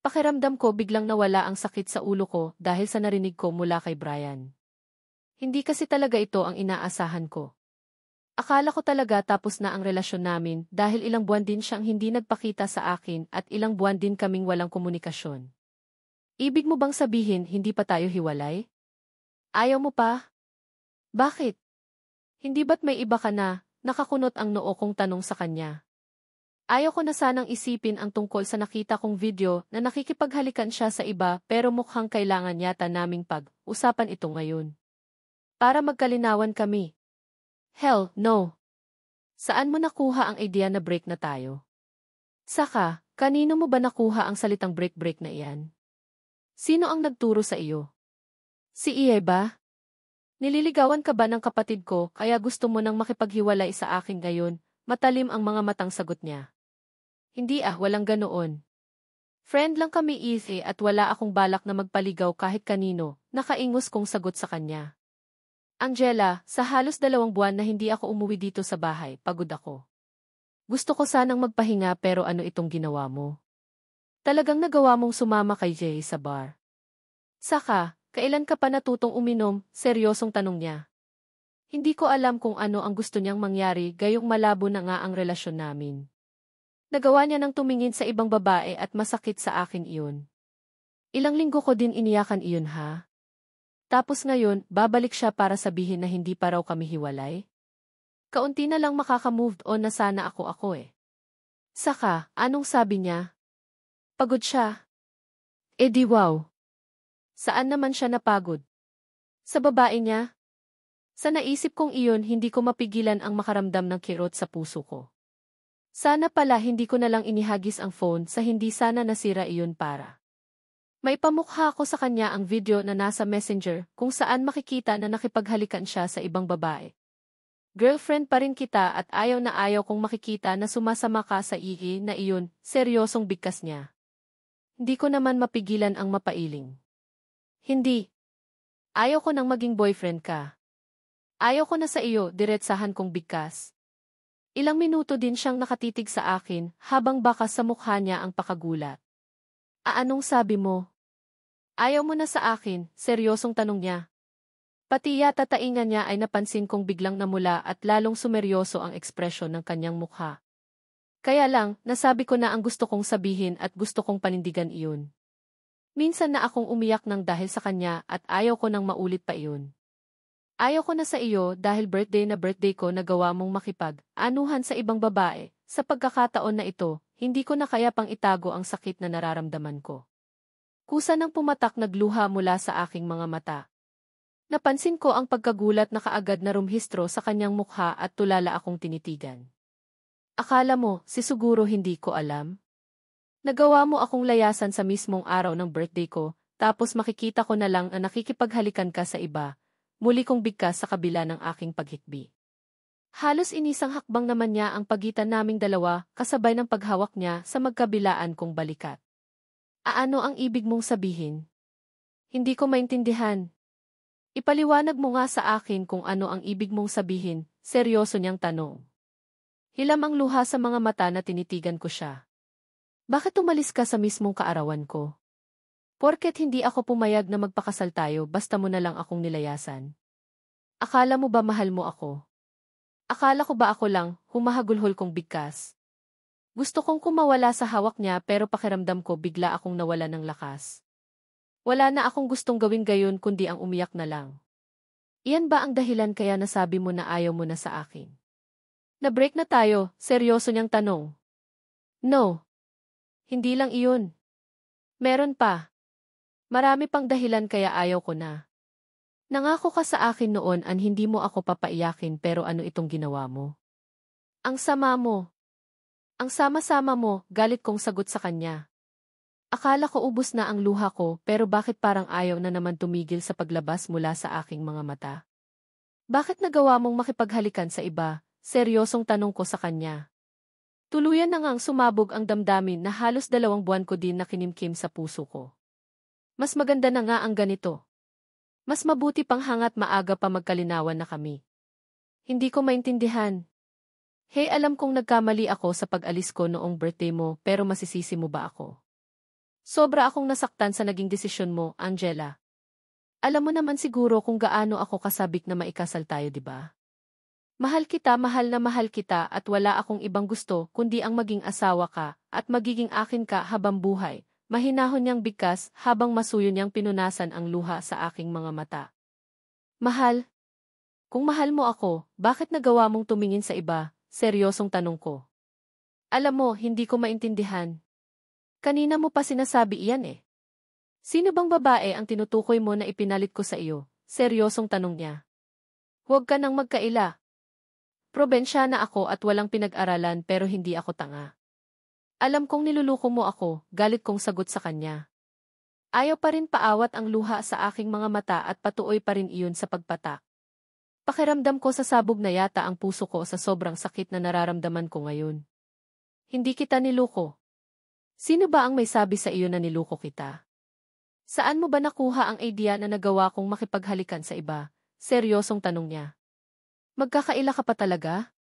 Pakiramdam ko biglang nawala ang sakit sa ulo ko dahil sa narinig ko mula kay Brian. Hindi kasi talaga ito ang inaasahan ko. Akala ko talaga tapos na ang relasyon namin dahil ilang buwan din siyang hindi nagpakita sa akin at ilang buwan din kaming walang komunikasyon. Ibig mo bang sabihin hindi pa tayo hiwalay? Ayaw mo pa? Bakit? Hindi ba't may iba ka na? Nakakunot ang noo kong tanong sa kanya. Ayaw ko na sanang isipin ang tungkol sa nakita kong video na nakikipaghalikan siya sa iba pero mukhang kailangan yata naming pag-usapan ito ngayon. Para magkalinawan kami. Hell, no. Saan mo nakuha ang idea na break na tayo? Saka, kanino mo ba nakuha ang salitang break-break na iyan? Sino ang nagturo sa iyo? Si Iye ba? Nililigawan ka ba ng kapatid ko kaya gusto mo nang makipaghiwalay sa akin ngayon? Matalim ang mga matang sagot niya. Hindi walang ganoon. Friend lang kami Iye at wala akong balak na magpaligaw kahit kanino, nakaingos kong sagot sa kanya. Angela, sa halos 2 buwan na hindi ako umuwi dito sa bahay, pagod ako. Gusto ko sanang magpahinga pero ano itong ginawa mo? Talagang nagawa mong sumama kay Jay sa bar. Saka, kailan ka pa natutong uminom? Seryosong tanong niya. Hindi ko alam kung ano ang gusto niyang mangyari gayong malabo na nga ang relasyon namin. Nagawa niya ng tumingin sa ibang babae at masakit sa akin iyon. Ilang linggo ko din iniyakan iyon ha? Tapos ngayon, babalik siya para sabihin na hindi pa raw kami hiwalay? Kaunti na lang makaka-move on na sana ako Saka, anong sabi niya? Pagod siya. Di wow. Saan naman siya napagod? Sa babae niya? Sa naisip kong iyon hindi ko mapigilan ang makaramdam ng kirot sa puso ko. Sana pala hindi ko na lang inihagis ang phone sa hindi sana nasira iyon para. May pamukha ko sa kanya ang video na nasa messenger kung saan makikita na nakipaghalikan siya sa ibang babae. Girlfriend pa rin kita at ayaw na ayaw kong makikita na sumasama ka sa ihi na iyon, seryosong bigkas niya. Hindi ko naman mapigilan ang mapailing. Hindi. Ayaw ko nang maging boyfriend ka. Ayaw ko na sa iyo, diretsahan kong bigkas. Ilang minuto din siyang nakatitig sa akin habang baka sa mukha niya ang pakagulat. Anong sabi mo? Ayaw mo na sa akin, seryosong tanong niya. Pati yata tainga niya ay napansin kong biglang namula at lalong sumeryoso ang ekspresyon ng kanyang mukha. Kaya lang, nasabi ko na ang gusto kong sabihin at gusto kong panindigan iyon. Minsan na akong umiyak ng dahil sa kanya at ayaw ko nang maulit pa iyon. Ayaw ko na sa iyo dahil birthday ko nagawa mong makipag-anuhan sa ibang babae. Sa pagkakataon na ito, hindi ko na kaya pang itago ang sakit na nararamdaman ko. Kusa nang pumatak nagluha mula sa aking mga mata. Napansin ko ang pagkagulat na kaagad na rumhistro sa kanyang mukha at tulala akong tinitigan. Akala mo, siguro hindi ko alam? Nagawa mo akong layasan sa mismong araw ng birthday ko, tapos makikita ko na lang na nakikipaghalikan ka sa iba, muli kong bigkas sa kabila ng aking paghikbi. Halos inisang hakbang naman niya ang pagitan naming dalawa kasabay ng paghawak niya sa magkabilaan kong balikat. Ano ang ibig mong sabihin? Hindi ko maintindihan. Ipaliwanag mo nga sa akin kung ano ang ibig mong sabihin, seryoso niyang tanong. Hilam ang luha sa mga mata na tinitigan ko siya. Bakit umalis ka sa mismong kaarawan ko? Porket hindi ako pumayag na magpakasal tayo basta mo na lang akong nilayasan. Akala mo ba mahal mo ako? Akala ko ba ako lang, humahagulhol kong bigkas? Gusto kong kumawala sa hawak niya pero pakiramdam ko bigla akong nawala ng lakas. Wala na akong gustong gawin gayon kundi ang umiyak na lang. Iyan ba ang dahilan kaya nasabi mo na ayaw mo na sa akin? Na-break na tayo, seryoso niyang tanong. No. Hindi lang iyon. Meron pa. Marami pang dahilan kaya ayaw ko na. Nangako ka sa akin noon an hindi mo ako papaiyakin pero ano itong ginawa mo? Ang sama mo. Ang sama-sama mo, galit kong sagot sa kanya. Akala ko ubos na ang luha ko pero bakit parang ayaw na naman tumigil sa paglabas mula sa aking mga mata? Bakit nagawa mong makipaghalikan sa iba? Seryosong tanong ko sa kanya. Tuluyan na ngang sumabog ang damdamin na halos 2 buwan ko din nakinimkim sa puso ko. Mas maganda na nga ang ganito. Mas mabuti pang hangat maaga pa magkalinawan na kami. Hindi ko maintindihan. Hey, alam kong nagkamali ako sa pag-alis ko noong birthday mo pero masisisi mo ba ako? Sobra akong nasaktan sa naging desisyon mo, Angela. Alam mo naman siguro kung gaano ako kasabik na maikasal tayo, di ba? Mahal na mahal kita at wala akong ibang gusto kundi ang maging asawa ka at magiging akin ka habang buhay. Mahinahon niyang bigkas habang masuyo niyang pinunasan ang luha sa aking mga mata. Mahal? Kung mahal mo ako, bakit nagawa mong tumingin sa iba? Seryosong tanong ko. Alam mo, hindi ko maintindihan. Kanina mo pa sinasabi iyan eh. Sino bang babae ang tinutukoy mo na ipinalit ko sa iyo? Seryosong tanong niya. Huwag ka nang magkaila. Probinsyana ako at walang pinag-aralan pero hindi ako tanga. Alam kong niluluko mo ako, galit kong sagot sa kanya. Ayaw pa rin paawat ang luha sa aking mga mata at patuoy pa rin iyon sa pagpatak. Pakiramdam ko sa sabog na yata ang puso ko sa sobrang sakit na nararamdaman ko ngayon. Hindi kita niluko. Sino ba ang may sabi sa iyo na niluko kita? Saan mo ba nakuha ang idea na nagawa kong makipaghalikan sa iba? Seryosong tanong niya. Magkakaila ka pa talaga?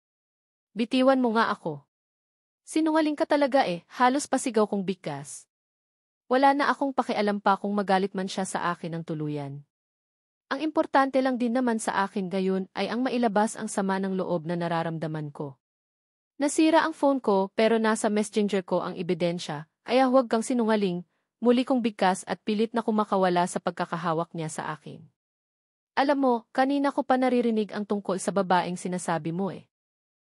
Bitiwan mo nga ako. Sinungaling ka talaga eh, halos pasigaw kong bigkas. Wala na akong pakialam pa kung magalit man siya sa akin ng tuluyan. Ang importante lang din naman sa akin ngayon ay ang mailabas ang sama ng loob na nararamdaman ko. Nasira ang phone ko pero nasa messenger ko ang ebidensya, kaya huwag kang sinungaling. Muli kong bigkas at pilit na kumakawala sa pagkakahawak niya sa akin. Alam mo, kanina ko pa naririnig ang tungkol sa babaeng sinasabi mo eh.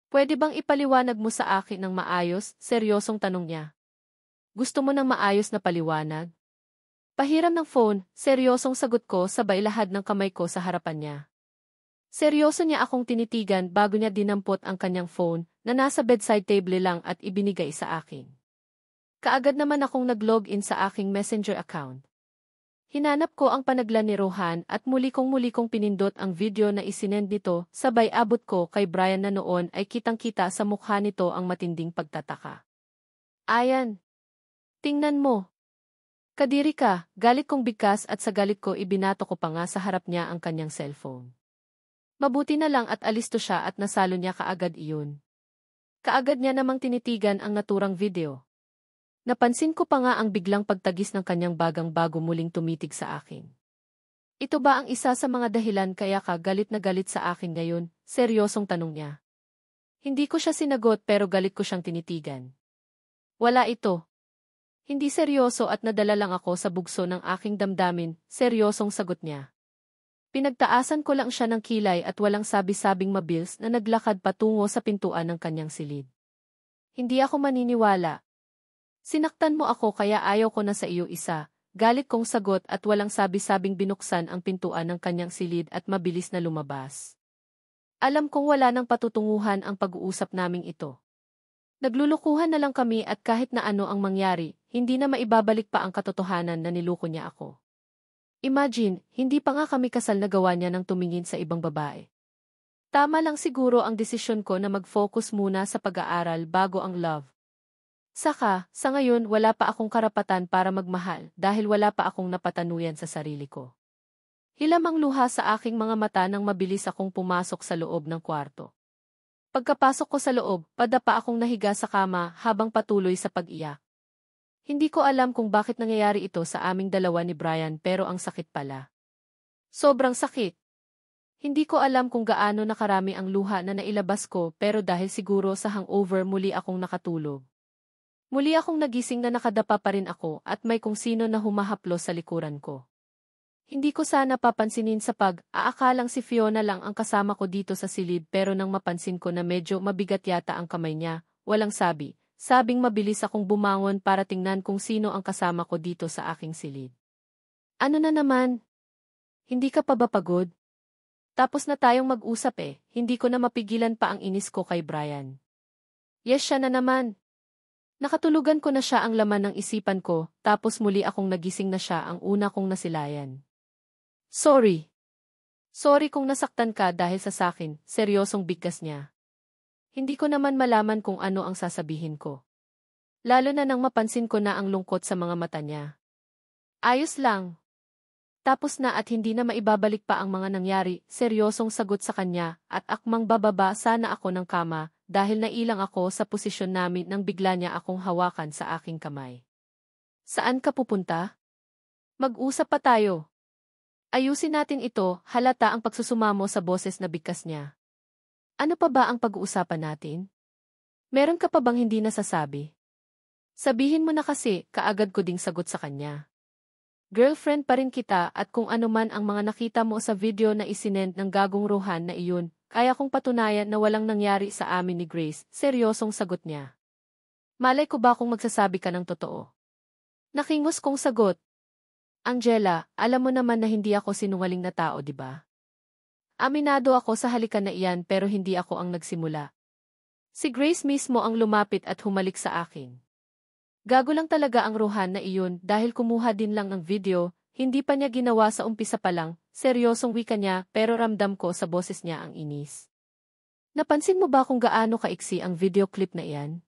Pwede bang ipaliwanag mo sa akin ng maayos? Seryosong tanong niya. Gusto mo ng maayos na paliwanag? Pahiram ng phone, seryosong sagot ko sabay lahad ng kamay ko sa harapan niya. Seryoso niya akong tinitigan bago niya dinampot ang kanyang phone na nasa bedside table lang at ibinigay sa akin. Kaagad naman akong nag-login sa aking messenger account. Hinanap ko ang panaglan ni Rohan at muli kong pinindot ang video na isinend nito, sabay abot ko kay Brian na noon ay kitang-kita sa mukha nito ang matinding pagtataka. Ayan. Tingnan mo. Kadiri ka, galit kong bigkas at sa galit ko ibinato ko pa nga sa harap niya ang kanyang cellphone. Mabuti na lang at alisto siya at nasalo niya kaagad iyon. Kaagad niya namang tinitigan ang naturang video. Napansin ko pa nga ang biglang pagtagis ng kanyang bagang bago muling tumitig sa akin. Ito ba ang isa sa mga dahilan kaya ka galit na galit sa akin ngayon? Seryosong tanong niya. Hindi ko siya sinagot pero galit ko siyang tinitigan. Wala ito. Hindi seryoso at nadala lang ako sa bugso ng aking damdamin, seryosong sagot niya. Pinagtaasan ko lang siya ng kilay at walang sabi-sabing mabilis na naglakad patungo sa pintuan ng kanyang silid. Hindi ako maniniwala. Sinaktan mo ako kaya ayaw ko na sa iyo isa, galit kong sagot at walang sabi-sabing binuksan ang pintuan ng kanyang silid at mabilis na lumabas. Alam kong wala nang patutunguhan ang pag-uusap naming ito. Naglulukuhan na lang kami at kahit na ano ang mangyari, hindi na maibabalik pa ang katotohanan na niloko niya ako. Imagine, hindi pa nga kami kasal na gawa niya ng tumingin sa ibang babae. Tama lang siguro ang desisyon ko na mag-focus muna sa pag-aaral bago ang love. Saka, sa ngayon wala pa akong karapatan para magmahal dahil wala pa akong napatanuyan sa sarili ko. Hilam ang luha sa aking mga mata nang mabilis akong pumasok sa loob ng kwarto. Pagkapasok ko sa loob, padapa akong nahiga sa kama habang patuloy sa pag-iyak. Hindi ko alam kung bakit nangyayari ito sa aming dalawa ni Brian pero ang sakit pala. Sobrang sakit. Hindi ko alam kung gaano nakarami ang luha na nailabas ko pero dahil siguro sa hangover muli akong nakatulog. Muli akong nagising na nakadapa pa rin ako at may kung sino na humahaplos sa likuran ko. Hindi ko sana papansinin sa pag-aakalang si Fiona lang ang kasama ko dito sa silid pero nang mapansin ko na medyo mabigat yata ang kamay niya, walang sabing mabilis akong bumangon para tingnan kung sino ang kasama ko dito sa aking silid. Ano na naman? Hindi ka pa ba pagod? Tapos na tayong mag-usap eh, hindi ko na mapigilan pa ang inis ko kay Brian. Yes, siya na naman. Nakatulugan ko na siya ang laman ng isipan ko, tapos muli akong nagising na siya ang una kong nasilayan. Sorry. Sorry kung nasaktan ka dahil sa sakin, seryosong bigkas niya. Hindi ko naman malaman kung ano ang sasabihin ko. Lalo na nang mapansin ko na ang lungkot sa mga mata niya. Ayos lang. Tapos na at hindi na maibabalik pa ang mga nangyari, seryosong sagot sa kanya at akmang bababa sana ako ng kama dahil nailang ako sa posisyon namin nang bigla niya akong hawakan sa aking kamay. Saan ka pupunta? Mag-usap pa tayo. Ayusin natin ito, halata ang pagsusumamo sa boses na bigkas niya. Ano pa ba ang pag-uusapan natin? Meron ka pa bang hindi nasasabi? Sabihin mo na kasi, kaagad ko ding sagot sa kanya. Girlfriend pa rin kita at kung ano man ang mga nakita mo sa video na isinend ng gagong Rohan na iyon, kaya kong patunayan na walang nangyari sa amin ni Grace, seryosong sagot niya. Malay ko ba kung magsasabi ka ng totoo? Nakingos kong sagot. Angela, alam mo naman na hindi ako sinungaling na tao, di ba? Aminado ako sa halikan na iyan pero hindi ako ang nagsimula. Si Grace mismo ang lumapit at humalik sa akin. Gago lang talaga ang Rohan na iyon dahil kumuha din lang ng video, hindi pa niya ginawa sa umpisa pa lang, seryosong wika niya pero ramdam ko sa boses niya ang inis. Napansin mo ba kung gaano kaiksi ang video clip na iyan?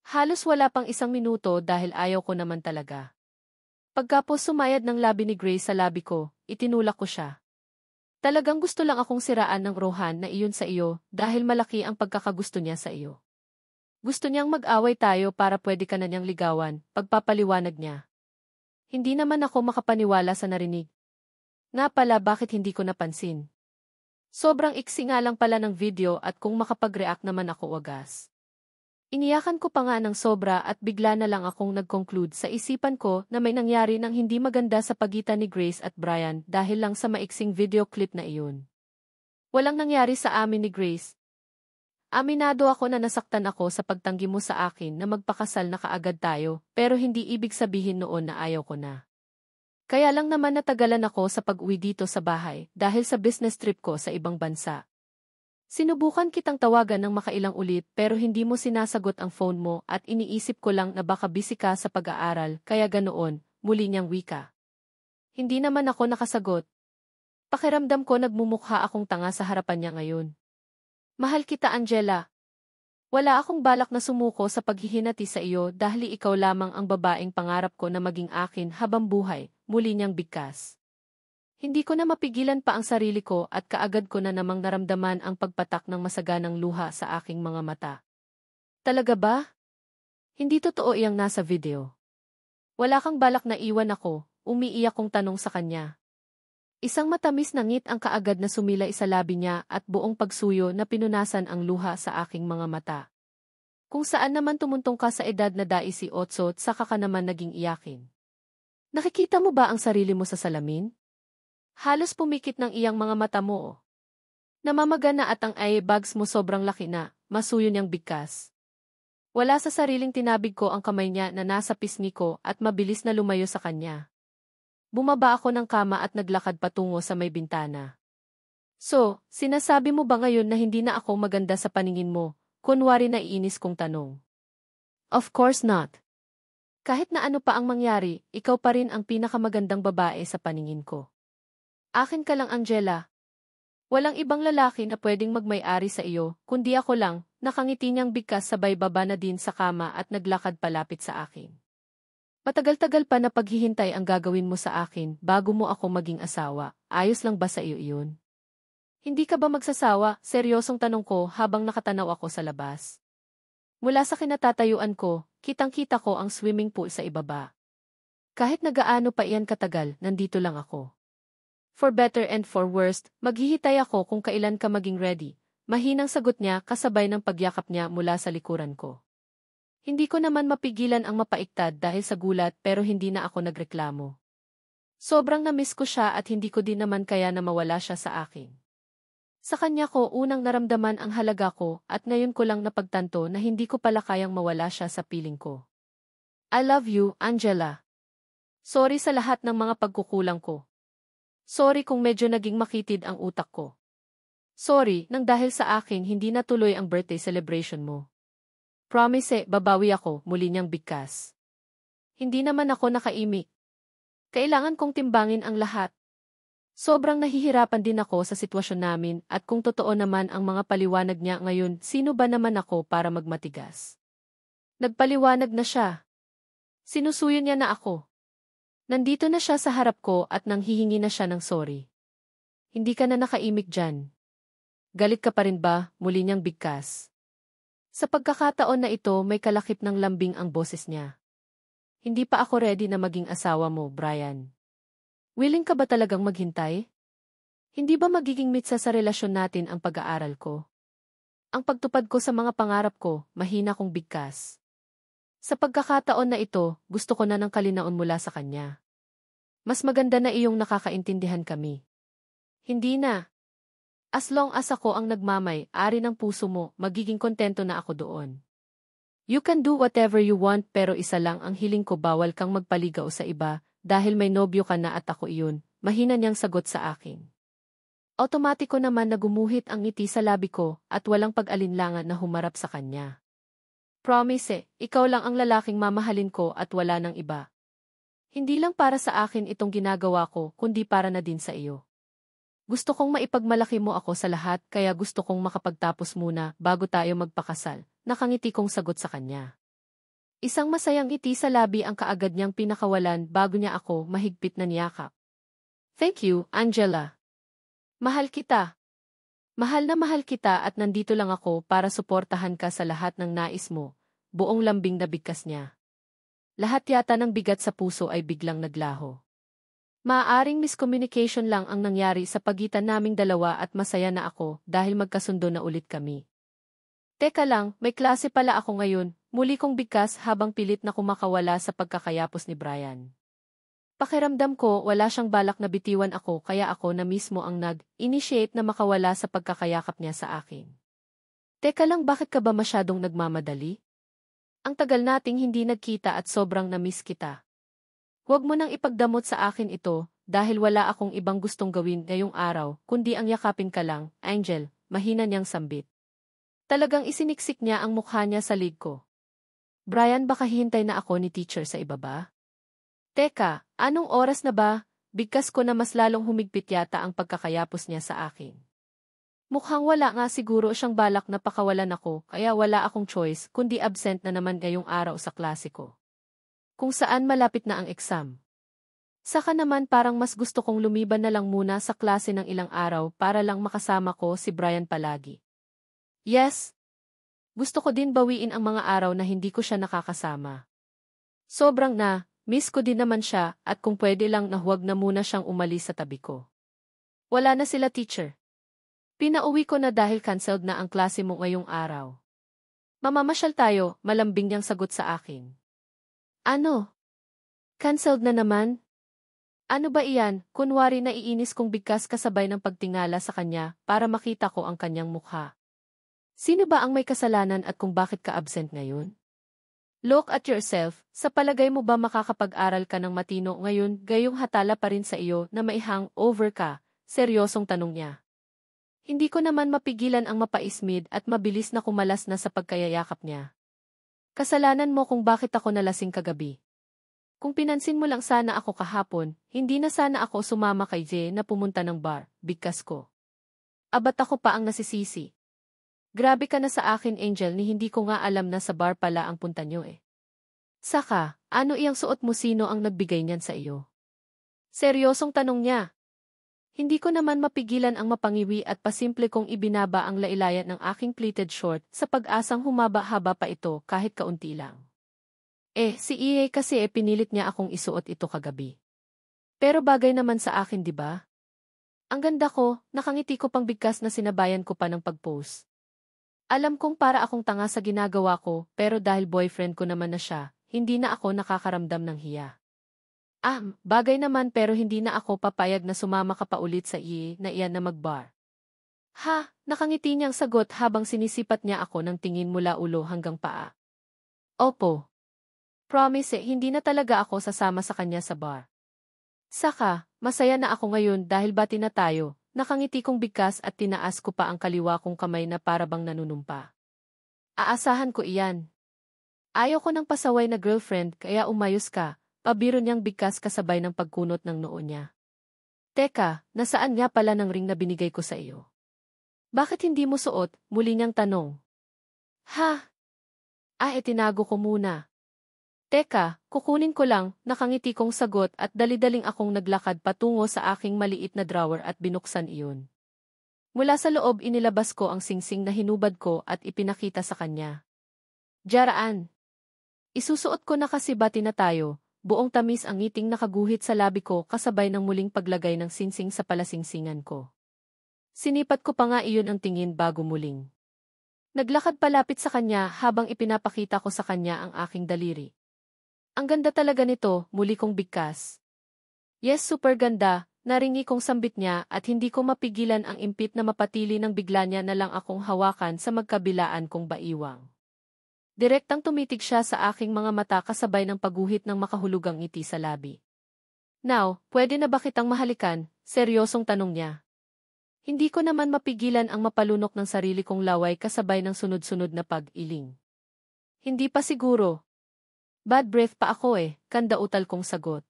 Halos wala pang 1 minuto dahil ayaw ko naman talaga. Pagkapos sumayad ng labi ni Grace sa labi ko, itinulak ko siya. Talagang gusto lang akong siraan ng Rohan na iyon sa iyo dahil malaki ang pagkakagusto niya sa iyo. Gusto niyang mag-away tayo para pwede ka na niyang ligawan, pagpapaliwanag niya. Hindi naman ako makapaniwala sa narinig. Nga pala bakit hindi ko napansin? Sobrang iksi nga lang pala ng video at kung makapag-react naman ako wagas. Iniyakan ko pa nga ng sobra at bigla na lang akong nag-conclude sa isipan ko na may nangyari ng hindi maganda sa pagitan ni Grace at Brian dahil lang sa maiksing video clip na iyon. Walang nangyari sa amin ni Grace. Aminado ako na nasaktan ako sa pagtanggi mo sa akin na magpakasal na kaagad tayo, pero hindi ibig sabihin noon na ayaw ko na. Kaya lang naman natagalan ako sa pag-uwi dito sa bahay dahil sa business trip ko sa ibang bansa. Sinubukan kitang tawagan ng makailang ulit pero hindi mo sinasagot ang phone mo at iniisip ko lang na baka busy ka sa pag-aaral kaya ganoon, muli niyang wika. Hindi naman ako nakasagot. Pakiramdam ko nagmumukha akong tanga sa harapan niya ngayon. Mahal kita, Angela. Wala akong balak na sumuko sa paghihinati sa iyo dahil ikaw lamang ang babaeng pangarap ko na maging akin habang buhay, muli niyang bigkas. Hindi ko na mapigilan pa ang sarili ko at kaagad ko na namang naramdaman ang pagpatak ng masaganang luha sa aking mga mata. Talaga ba? Hindi totoo iyang nasa video. Wala kang balak na iwan ako, umiiyak kong tanong sa kanya. Isang matamis na ngit ang kaagad na sumilay sa labi niya at buong pagsuyo na pinunasan ang luha sa aking mga mata. Kung saan naman tumuntong ka sa edad na dai si Otso at saka ka naman naging iyakin. Nakikita mo ba ang sarili mo sa salamin? Halos pumikit ng iyang mga mata mo. Namamaga na at ang eye bags mo sobrang laki na, masuyo niyang bigkas. Wala sa sariling tinabig ko ang kamay niya na nasa pisngi ko at mabilis na lumayo sa kanya. Bumaba ako ng kama at naglakad patungo sa may bintana. So, sinasabi mo ba ngayon na hindi na ako maganda sa paningin mo? Kunwari na iinis kong tanong. Of course not. Kahit na ano pa ang mangyari, ikaw pa rin ang pinakamagandang babae sa paningin ko. Akin ka lang, Angela. Walang ibang lalaki na pwedeng magmay-ari sa iyo, kundi ako lang, nakangiti niyang bigkas sabay baba na din sa kama at naglakad palapit sa akin. Matagal-tagal pa na paghihintay ang gagawin mo sa akin bago mo ako maging asawa, ayos lang ba sa iyo iyon? Hindi ka ba magsasawa? Seryosong tanong ko habang nakatanaw ako sa labas. Mula sa kinatatayuan ko, kitang-kita ko ang swimming pool sa ibaba. Kahit nagaano pa iyan katagal, nandito lang ako. For better and for worst, maghihitay ako kung kailan ka maging ready. Mahinang sagot niya kasabay ng pagyakap niya mula sa likuran ko. Hindi ko naman mapigilan ang mapaiktad dahil sa gulat pero hindi na ako nagreklamo. Sobrang na-miss ko siya at hindi ko din naman kaya na mawala siya sa akin. Sa kanya ko unang naramdaman ang halaga ko at ngayon ko lang napagtanto na hindi ko pala kayang mawala siya sa piling ko. I love you, Angela. Sorry sa lahat ng mga pagkukulang ko. Sorry kung medyo naging makitid ang utak ko. Sorry nang dahil sa akin hindi natuloy ang birthday celebration mo. Promise, babawi ako, muli niyang bigkas. Hindi naman ako nakaimik. Kailangan kong timbangin ang lahat. Sobrang nahihirapan din ako sa sitwasyon namin at kung totoo naman ang mga paliwanag niya ngayon, sino ba naman ako para magmatigas? Nagpaliwanag na siya. Sinusuyo niya na ako. Nandito na siya sa harap ko at nanghihingi na siya ng sorry. Hindi ka na nakaimik dyan. Galit ka pa rin ba? Muli niyang bigkas. Sa pagkakataon na ito may kalakip ng lambing ang boses niya. hindi pa ako ready na maging asawa mo, Brian. Willing ka ba talagang maghintay? Hindi ba magiging mitsa sa relasyon natin ang pag-aaral ko? Ang pagtupad ko sa mga pangarap ko, mahina kong bigkas. Sa pagkakataon na ito, gusto ko na ng kalinaon mula sa kanya. Mas maganda na iyong nakakaintindihan kami. Hindi na. As long as ako ang nagmamay-ari ng puso mo, magiging kontento na ako doon. You can do whatever you want pero isa lang ang hiling ko, bawal kang magpaligaw sa iba dahil may nobyo ka na at ako iyon, mahina niyang sagot sa akin. Otomatiko naman na gumuhit ang ngiti sa labi ko at walang pag-alinlangan na humarap sa kanya. Promise, ikaw lang ang lalaking mamahalin ko at wala nang iba. Hindi lang para sa akin itong ginagawa ko kundi para na din sa iyo. Gusto kong maipagmalaki mo ako sa lahat kaya gusto kong makapagtapos muna bago tayo magpakasal, nakangiti kong sagot sa kanya. Isang masayang ngiti sa labi ang kaagad niyang pinakawalan bago niya ako mahigpit na niyakap. Thank you, Angela. Mahal kita. Mahal na mahal kita at nandito lang ako para suportahan ka sa lahat ng nais mo, buong lambing na bigkas niya. Lahat yata ng bigat sa puso ay biglang naglaho. Maaaring miscommunication lang ang nangyari sa pagitan naming dalawa at masaya na ako dahil magkasundo na ulit kami. Teka lang, may klase pala ako ngayon, muli kong bigkas habang pilit na kumakawala sa pagkakayapos ni Brian. Pakiramdam ko wala siyang balak na bitiwan ako kaya ako na mismo ang nag-initiate na makawala sa pagkakayakap niya sa akin. Teka lang, bakit ka ba masyadong nagmamadali? Ang tagal nating hindi nagkita at sobrang na-miss kita. Huwag mo nang ipagdamot sa akin ito dahil wala akong ibang gustong gawin ngayong araw kundi ang yakapin ka lang, Angel, mahina niyang sambit. Talagang isiniksik niya ang mukha niya sa lig ko. Brian, baka hihintay na ako ni teacher sa ibaba? Teka, anong oras na ba? Bigkas ko na mas lalong humigpit yata ang pagkakayapos niya sa akin. Mukhang wala nga siguro siyang balak na pakawalan ako kaya wala akong choice kundi absent na naman ngayong araw sa klase ko. Kung saan malapit na ang exam. Saka naman parang mas gusto kong lumiban na lang muna sa klase ng ilang araw para lang makasama ko si Brian palagi. Yes. Gusto ko din bawiin ang mga araw na hindi ko siya nakakasama. Sobrang miss ko din naman siya at kung pwede lang na huwag na muna siyang umalis sa tabi ko. Wala na sila, teacher. Pinauwi ko na dahil cancelled na ang klase mo ngayong araw. Mamamasyal tayo, malambing niyang sagot sa akin. Ano? Cancelled na naman? Ano ba iyan? Kunwari naiinis kong bigkas kasabay ng pagtingala sa kanya para makita ko ang kanyang mukha. Sino ba ang may kasalanan at kung bakit ka absent ngayon? Look at yourself, sa palagay mo ba makakapag-aral ka ng matino ngayon gayong hatala pa rin sa iyo na may hangover ka? Seryosong tanong niya. Hindi ko naman mapigilan ang mapaismid at mabilis na kumalas na sa pagkayayakap niya. Kasalanan mo kung bakit ako nalasing kagabi. Kung pinansin mo lang sana ako kahapon, hindi na sana ako sumama kay Jay na pumunta ng bar, bigkas ko. Abat ako pa ang nasisisi. Grabe ka na sa akin, Angel, ni hindi ko nga alam na sa bar pala ang punta niyo eh. Saka, ano iyang suot mo, sino ang nagbigay niyan sa iyo? Seryosong tanong niya. Hindi ko naman mapigilan ang mapangiwi at pasimple kong ibinaba ang lailayan ng aking pleated short sa pag-asang humaba-haba pa ito kahit kaunti lang. Si EA kasi pinilit niya akong isuot ito kagabi. Pero bagay naman sa akin, di ba? Ang ganda ko, nakangiti ko pang bigkas na sinabayan ko pa ng pag-post. Alam kong para akong tanga sa ginagawa ko, pero dahil boyfriend ko naman na siya, hindi na ako nakakaramdam ng hiya. Bagay naman pero hindi na ako papayag na sumama ka pa ulit sa na iyan na mag-bar. Ha, nakangiti niyang sagot habang sinisipat niya ako ng tingin mula ulo hanggang paa. Opo. Promise, hindi na talaga ako sasama sa kanya sa bar. Saka, masaya na ako ngayon dahil bati na tayo. Nakangiti kong bigkas at tinaas ko pa ang kaliwa kong kamay na parabang nanunumpa. Aasahan ko iyan. Ayaw ko ng pasaway na girlfriend kaya umayos ka, pabiro niyang bigkas kasabay ng pagkunot ng noo niya. Teka, nasaan nga pala ng ring na binigay ko sa iyo? Bakit hindi mo suot? Muli niyang tanong. Ha? Tinago ko muna. Teka, kukunin ko lang, nakangiti kong sagot at dali-daling akong naglakad patungo sa aking maliit na drawer at binuksan iyon. Mula sa loob inilabas ko ang singsing na hinubad ko at ipinakita sa kanya. Jaraan. Isusuot ko na kasi bati na tayo, buong tamis ang ngiting nakaguhit sa labi ko kasabay ng muling paglagay ng sinsing sa palasingsingan ko. Sinipat ko pa nga iyon ang tingin bago muling. Naglakad palapit sa kanya habang ipinapakita ko sa kanya ang aking daliri. Ang ganda talaga nito, muli kong bigkas. Yes, super ganda, naringi kong sambit niya at hindi ko mapigilan ang impit na mapatili nang bigla niya na lang akong hawakan sa magkabilaan kong baiwang. Direktang tumitig siya sa aking mga mata kasabay ng pagguhit ng makahulugang ngiti sa labi. Now, pwede na ba kitang mahalikan? Seryosong tanong niya. Hindi ko naman mapigilan ang mapalunok ng sarili kong laway kasabay ng sunod-sunod na pag-iling. Hindi pa siguro. Bad breath pa ako kandautal kong sagot.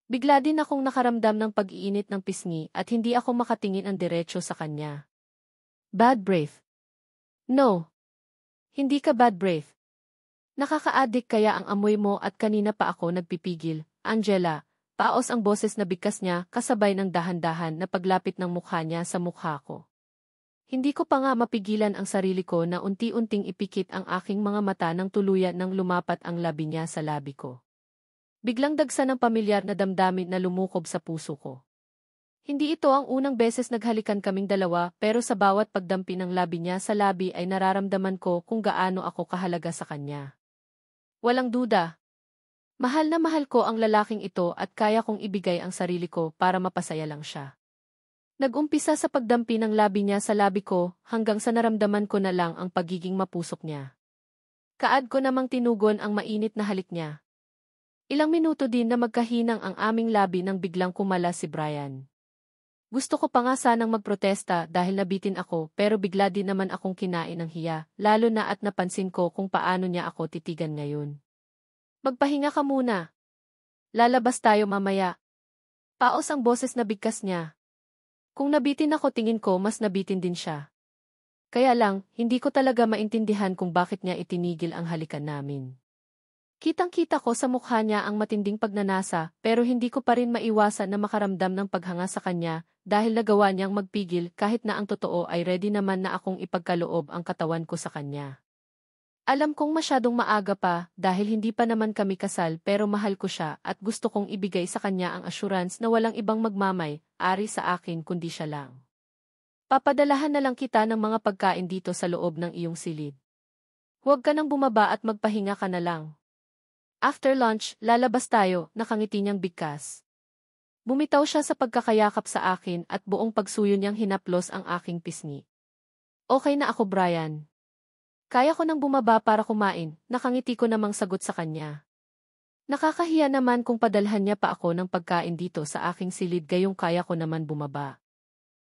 Bigla din akong nakaramdam ng pag-iinit ng pisngi at hindi ako makatingin ang diretso sa kanya. Bad breath? No. Hindi ka bad breath. Nakaka-addict kaya ang amoy mo at kanina pa ako nagpipigil. Angela, paos ang boses na bigkas niya kasabay ng dahan-dahan na paglapit ng mukha niya sa mukha ko. Hindi ko pa nga mapigilan ang sarili ko na unti-unting ipikit ang aking mga mata nang tuluyan nang lumapat ang labi niya sa labi ko. Biglang dagsa ng pamilyar na damdamin na lumukob sa puso ko. Hindi ito ang unang beses naghalikan kaming dalawa pero sa bawat pagdampi ng labi niya sa labi ay nararamdaman ko kung gaano ako kahalaga sa kanya. Walang duda. Mahal na mahal ko ang lalaking ito at kaya kong ibigay ang sarili ko para mapasaya lang siya. Nag-umpisa sa pagdampi ng labi niya sa labi ko hanggang sa naramdaman ko na lang ang pagiging mapusok niya. Kaad ko namang tinugon ang mainit na halik niya. Ilang minuto din na magkahinang ang aming labi nang biglang kumala si Brian. Gusto ko pa nga sanang magprotesta dahil nabitin ako pero bigla din naman akong kinain ng hiya, lalo na at napansin ko kung paano niya ako titigan ngayon. Magpahinga ka muna. Lalabas tayo mamaya. Paos ang boses na bigkas niya. Kung nabitin ako tingin ko mas nabitin din siya. Kaya lang, hindi ko talaga maintindihan kung bakit niya itinigil ang halikan namin. Kitang-kita ko sa mukha niya ang matinding pagnanasa pero hindi ko pa rin maiwasan na makaramdam ng paghanga sa kanya dahil nagawa niyang magpigil kahit na ang totoo ay ready naman na akong ipagkaloob ang katawan ko sa kanya. Alam kong masyadong maaga pa dahil hindi pa naman kami kasal pero mahal ko siya at gusto kong ibigay sa kanya ang assurance na walang ibang magmamay-ari sa akin kundi siya lang. Papadalahan na lang kita ng mga pagkain dito sa loob ng iyong silid. Huwag ka nang bumaba at magpahinga ka na lang. After lunch, lalabas tayo, nakangiti niyang bigkas. Bumitaw siya sa pagkakayakap sa akin at buong pagsuyo niyang hinaplos ang aking pisngi. Okay na ako, Brian. Kaya ko nang bumaba para kumain, nakangiti ko namang sagot sa kanya. Nakakahiya naman kung padalhan niya pa ako ng pagkain dito sa aking silid gayong kaya ko naman bumaba.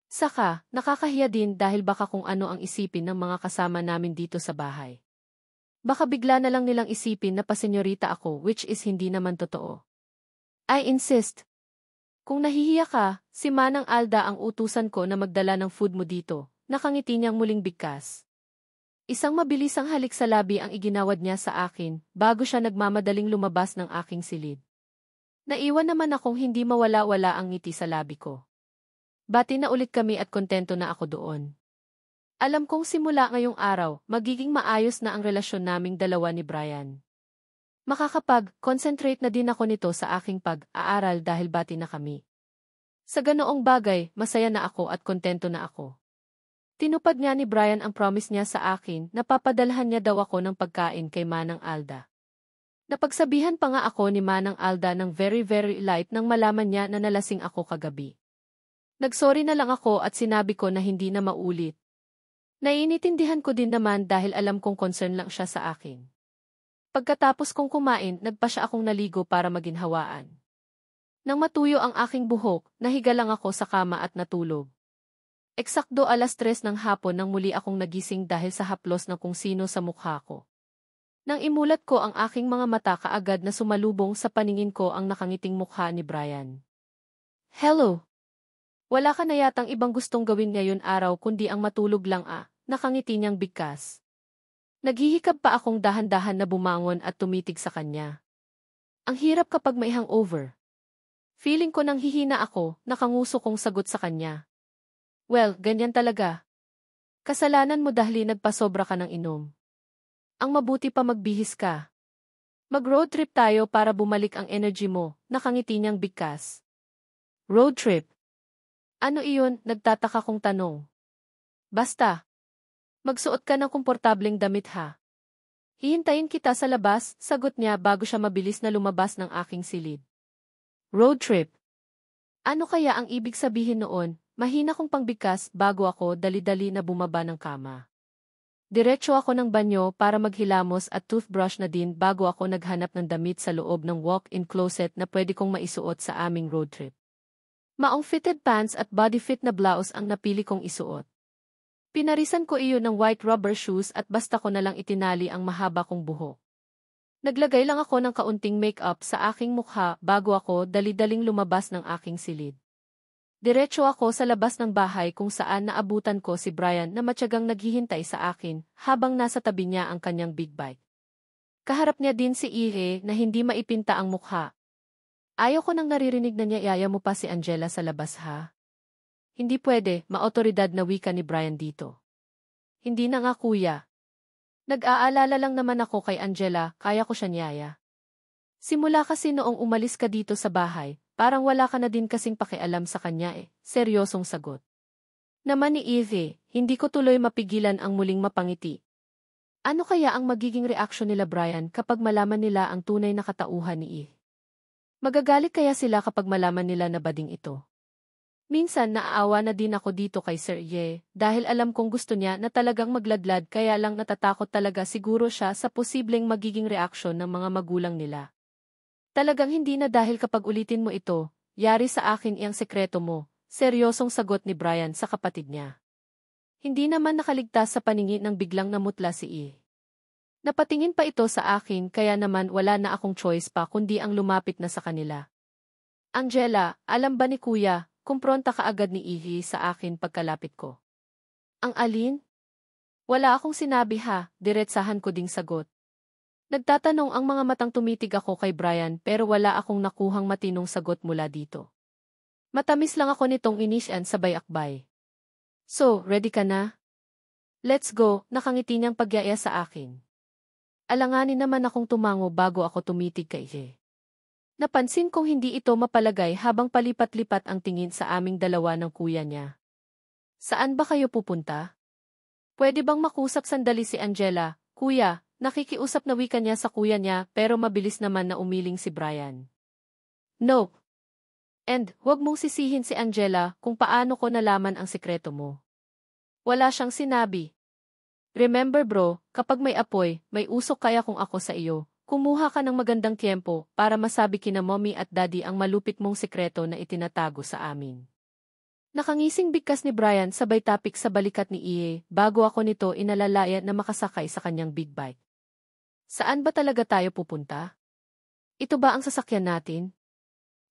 Saka, nakakahiya din dahil baka kung ano ang isipin ng mga kasama namin dito sa bahay. Baka bigla na lang nilang isipin na pasenyorita ako which is hindi naman totoo. I insist. Kung nahihiya ka, si Manang Alda ang utusan ko na magdala ng food mo dito, nakangiti niyang muling bigkas. Isang mabilisang halik sa labi ang iginawad niya sa akin bago siya nagmamadaling lumabas ng aking silid. Naiwan naman akong hindi mawala-wala ang ngiti sa labi ko. Bati na ulit kami at kontento na ako doon. Alam kong simula ngayong araw, magiging maayos na ang relasyon naming dalawa ni Brian. Makakapag-concentrate na din ako nito sa aking pag-aaral dahil bati na kami. Sa ganoong bagay, masaya na ako at kontento na ako. Tinupad nga ni Brian ang promise niya sa akin na papadalhan niya daw ako ng pagkain kay Manang Alda. Napagsabihan pa nga ako ni Manang Alda ng very light nang malaman niya na nalasing ako kagabi. Nagsorry na lang ako at sinabi ko na hindi na maulit. Naiintindihan ko din naman dahil alam kong concern lang siya sa akin. Pagkatapos kong kumain, nagpa siya akong naligo para maginhawaan. Nang matuyo ang aking buhok, nahiga lang ako sa kama at natulog. Eksakto 3:00 ng hapon nang muli akong nagising dahil sa haplos ng kung sino sa mukha ko. Nang imulat ko ang aking mga mata kaagad na sumalubong sa paningin ko ang nakangiting mukha ni Brian. Hello! Wala ka na yatang ibang gustong gawin ngayon araw kundi ang matulog lang nakangiti niyang bigkas. Naghihikab pa akong dahan-dahan na bumangon at tumitig sa kanya. Ang hirap kapag may hangover. Feeling ko nang hihina ako, nakanguso kong sagot sa kanya. Well, ganyan talaga. Kasalanan mo dahil nagpasobra ka ng inom. Ang mabuti pa magbihis ka. Mag-road trip tayo para bumalik ang energy mo, nakangiti niyang bigkas. Road trip? Ano iyon, nagtataka kong tanong. Basta. Magsuot ka ng komportableng damit ha. Hihintayin kita sa labas, sagot niya bago siya mabilis na lumabas ng aking silid. Road trip. Ano kaya ang ibig sabihin noon? Mahina kong pangbigkas bago ako dali-dali na bumaba ng kama. Diretso ako ng banyo para maghilamos at toothbrush na din bago ako naghanap ng damit sa loob ng walk-in closet na pwede kong maisuot sa aming road trip. Maong fitted pants at body fit na blouse ang napili kong isuot. Pinarisan ko iyon ng white rubber shoes at basta ko na lang itinali ang mahaba kong buhok. Naglagay lang ako ng kaunting makeup sa aking mukha bago ako dali-daling lumabas ng aking silid. Diretso ako sa labas ng bahay kung saan naabutan ko si Brian na matyagang naghihintay sa akin habang nasa tabi niya ang kanyang big bike. Kaharap niya din si Ihe na hindi maipinta ang mukha. Ayaw ko nang naririnig na niya yaya mo pa si Angela sa labas ha. Hindi pwede, maotoridad na wika ni Brian dito. Hindi na nga kuya. Nag-aalala lang naman ako kay Angela, kaya ko siya niyaya. Simula kasi noong umalis ka dito sa bahay, parang wala ka na din kasing pakialam sa kanya eh, seryosong sagot. Naman ni Eve, hindi ko tuloy mapigilan ang muling mapangiti. Ano kaya ang magiging reaksyon nila Brian kapag malaman nila ang tunay na katauhan ni Eve? Magagalit kaya sila kapag malaman nila na bading ito? Minsan naaawa na din ako dito kay Sir Ye, dahil alam kong gusto niya na talagang magladlad kaya lang natatakot talaga siguro siya sa posibleng magiging reaksyon ng mga magulang nila. Talagang hindi na dahil kapag ulitin mo ito, yari sa akin iyang sekreto mo, seryosong sagot ni Brian sa kapatid niya. Hindi naman nakaligtas sa paningin ng biglang namutla si Ye. Napatingin pa ito sa akin kaya naman wala na akong choice pa kundi ang lumapit na sa kanila. Angela, alam ba ni Kuya, kumpronta ka agad ni Ihi sa akin pagkalapit ko. Ang alin? Wala akong sinabi ha, diretsahan ko ding sagot. Nagtatanong ang mga matang tumitig ako kay Brian pero wala akong nakuhang matinong sagot mula dito. Matamis lang ako nitong inisyan sabay akbay. So, ready ka na? Let's go, nakangiti niyang pagyaya sa akin. Alanganin naman akong tumango bago ako tumitig kay Ihi. Napansin kong hindi ito mapalagay habang palipat-lipat ang tingin sa aming dalawa ng kuya niya. Saan ba kayo pupunta? Pwede bang makusap sandali si Angela? Kuya, nakikiusap na wika niya sa kuya niya pero mabilis naman na umiling si Brian. No. And, huwag mong sisihin si Angela kung paano ko nalaman ang sikreto mo. Wala siyang sinabi. Remember bro, kapag may apoy, may usok kaya kung ako sa iyo. Kumuha ka ng magandang tiempo para masabi kina mommy at daddy ang malupit mong sekreto na itinatago sa amin. Nakangising bigkas ni Brian sabay tapik sa balikat ni Iye bago ako nito inalalaya na makasakay sa kanyang big bike. Saan ba talaga tayo pupunta? Ito ba ang sasakyan natin?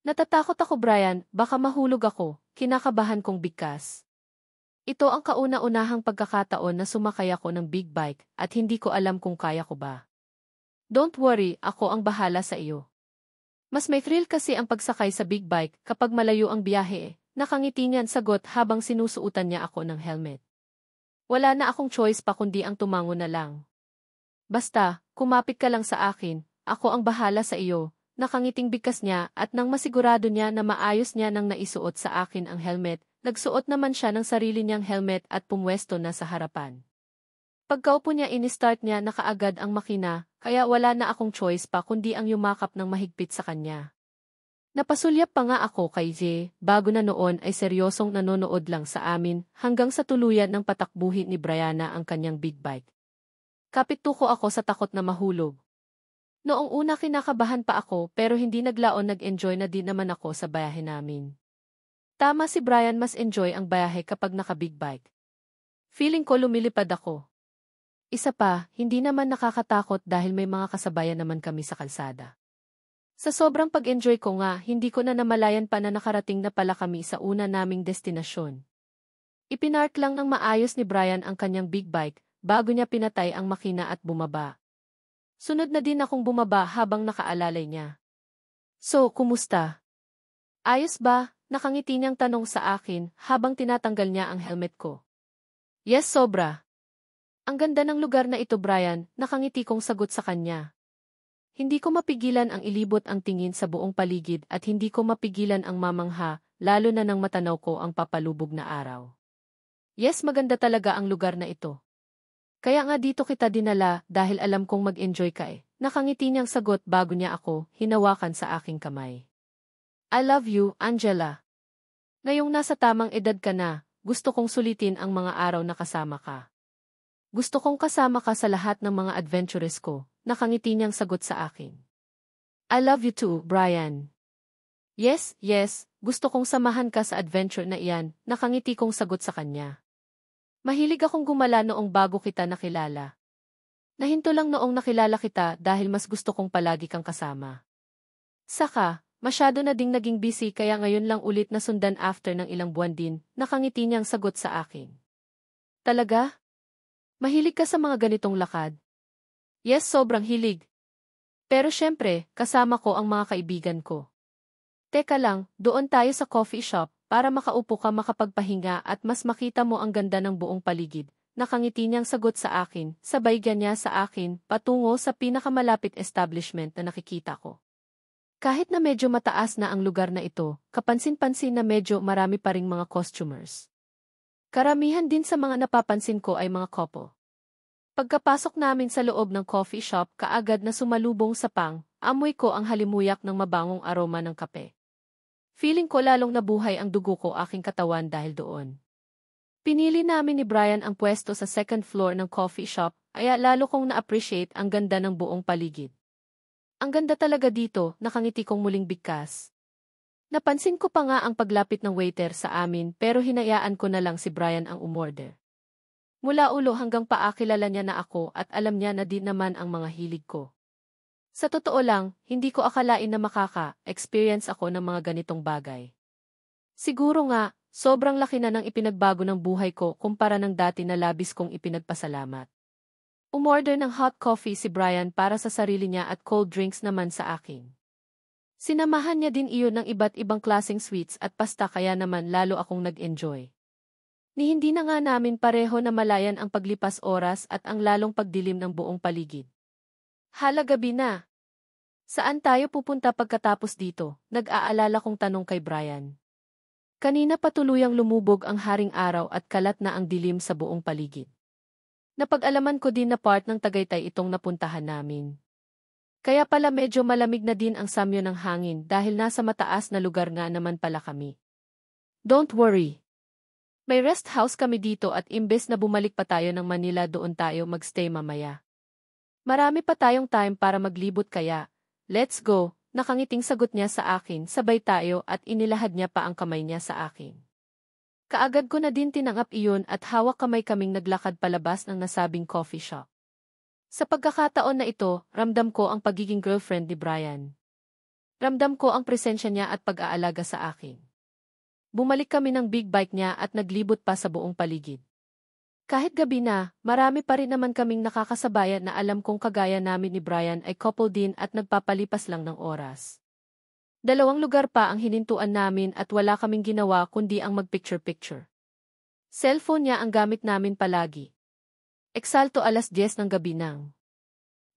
Natatakot ako Brian, baka mahulog ako, kinakabahan kong bigkas. Ito ang kauna-unahang pagkakataon na sumakay ako ng big bike at hindi ko alam kung kaya ko ba. Don't worry, ako ang bahala sa iyo. Mas may thrill kasi ang pagsakay sa big bike kapag malayo ang biyahe. Nakangiti niyan sagot habang sinusuutan niya ako ng helmet. Wala na akong choice pa kundi ang tumango na lang. Basta, kumapit ka lang sa akin, ako ang bahala sa iyo. Nakangiting bigkas niya at nang masigurado niya na maayos niya nang naisuot sa akin ang helmet, nagsuot naman siya ng sarili niyang helmet at pumwesto na sa harapan. Pagkaupo niya ini-start niya na kaagad ang makina, kaya wala na akong choice pa kundi ang yumakap ng mahigpit sa kanya. Napasulyap pa nga ako kay Jay, bago na noon ay seryosong nanonood lang sa amin hanggang sa tuluyan ng patakbuhin ni Brianna ang kanyang big bike. Kapit-tuko ako sa takot na mahulog. Noong una kinakabahan pa ako pero hindi naglaon nag-enjoy na din naman ako sa bayahe namin. Tama si Brian mas enjoy ang bayahe kapag naka-big bike. Feeling ko lumilipad ako. Isa pa, hindi naman nakakatakot dahil may mga kasabayan naman kami sa kalsada. Sa sobrang pag-enjoy ko nga, hindi ko na namalayan pa na nakarating na pala kami sa una naming destinasyon. Ipinark lang ng maayos ni Brian ang kanyang big bike bago niya pinatay ang makina at bumaba. Sunod na din akong bumaba habang nakaalalay niya. So, kumusta? Ayos ba? Nakangiti niyang tanong sa akin habang tinatanggal niya ang helmet ko. Yes, sobra. Ang ganda ng lugar na ito Brian, nakangiti kong sagot sa kanya. Hindi ko mapigilan ang ilibot ang tingin sa buong paligid at hindi ko mapigilan ang mamangha, lalo na nang matanaw ko ang papalubog na araw. Yes, maganda talaga ang lugar na ito. Kaya nga dito kita dinala dahil alam kong mag-enjoy ka eh. Nakangiti niyang sagot bago niya ako hinawakan sa aking kamay. I love you, Angela. Ngayong nasa tamang edad ka na, gusto kong sulitin ang mga araw na kasama ka. Gusto kong kasama ka sa lahat ng mga adventures ko, nakangiti niyang sagot sa akin. I love you too, Brian. Yes, yes, gusto kong samahan ka sa adventure na iyan, nakangiti kong sagot sa kanya. Mahilig akong gumala noong bago kita nakilala. Nahinto lang noong nakilala kita dahil mas gusto kong palagi kang kasama. Saka, masyado na ding naging busy kaya ngayon lang ulit nasundan after ng ilang buwan din, nakangiti niyang sagot sa akin. Talaga? Mahilig ka sa mga ganitong lakad? Yes, sobrang hilig. Pero syempre, kasama ko ang mga kaibigan ko. Teka lang, doon tayo sa coffee shop para makaupo ka makapagpahinga at mas makita mo ang ganda ng buong paligid. Nakangiti niyang sagot sa akin, sabay niya sa akin patungo sa pinakamalapit establishment na nakikita ko. Kahit na medyo mataas na ang lugar na ito, kapansin-pansin na medyo marami pa ring mga costumers. Karamihan din sa mga napapansin ko ay mga couple. Pagkapasok namin sa loob ng coffee shop, kaagad na sumalubong sa amoy ko ang halimuyak ng mabangong aroma ng kape. Feeling ko lalong nabuhay ang dugo ko aking katawan dahil doon. Pinili namin ni Brian ang pwesto sa second floor ng coffee shop, kaya lalo kong na-appreciate ang ganda ng buong paligid. Ang ganda talaga dito, nakangiti kong muling bigkas. Napansin ko pa nga ang paglapit ng waiter sa amin pero hinayaan ko na lang si Brian ang umorder. Mula ulo hanggang paa kilala niya na ako at alam niya na din naman ang mga hilig ko. Sa totoo lang, hindi ko akalain na makaka-experience ako ng mga ganitong bagay. Siguro nga, sobrang laki na ng ipinagbago ng buhay ko kumpara ng dati na labis kong ipinagpasalamat. Umorder ng hot coffee si Brian para sa sarili niya at cold drinks naman sa akin. Sinamahan niya din iyon ng iba't ibang klaseng sweets at pasta kaya naman lalo akong nag-enjoy. Ni hindi na nga namin pareho na malayan ang paglipas oras at ang lalong pagdilim ng buong paligid. Hala, gabi na. Saan tayo pupunta pagkatapos dito? Nag-aalala kong tanong kay Brian. Kanina pa tuluyang lumubog ang haring araw at kalat na ang dilim sa buong paligid. Napag-alaman ko din na part ng Tagaytay itong napuntahan namin. Kaya pala medyo malamig na din ang samyo ng hangin dahil nasa mataas na lugar nga naman pala kami. Don't worry. May rest house kami dito at imbes na bumalik pa tayo ng Manila doon tayo magstay mamaya. Marami pa tayong time para maglibot kaya, let's go, nakangiting sagot niya sa akin sabay tayo at inilahad niya pa ang kamay niya sa akin. Kaagad ko na din tinanggap iyon at hawak kamay kaming naglakad palabas ng nasabing coffee shop. Sa pagkakataon na ito, ramdam ko ang pagiging girlfriend ni Brian. Ramdam ko ang presensya niya at pag-aalaga sa akin. Bumalik kami ng big bike niya at naglibot pa sa buong paligid. Kahit gabi na, marami pa rin naman kaming nakakasabayan na alam kong kagaya namin ni Brian ay couple din at nagpapalipas lang ng oras. 2 lugar pa ang hinintuan namin at wala kaming ginawa kundi ang mag-picture-picture. Cellphone niya ang gamit namin palagi. Eksakto 10:00 ng gabi nang.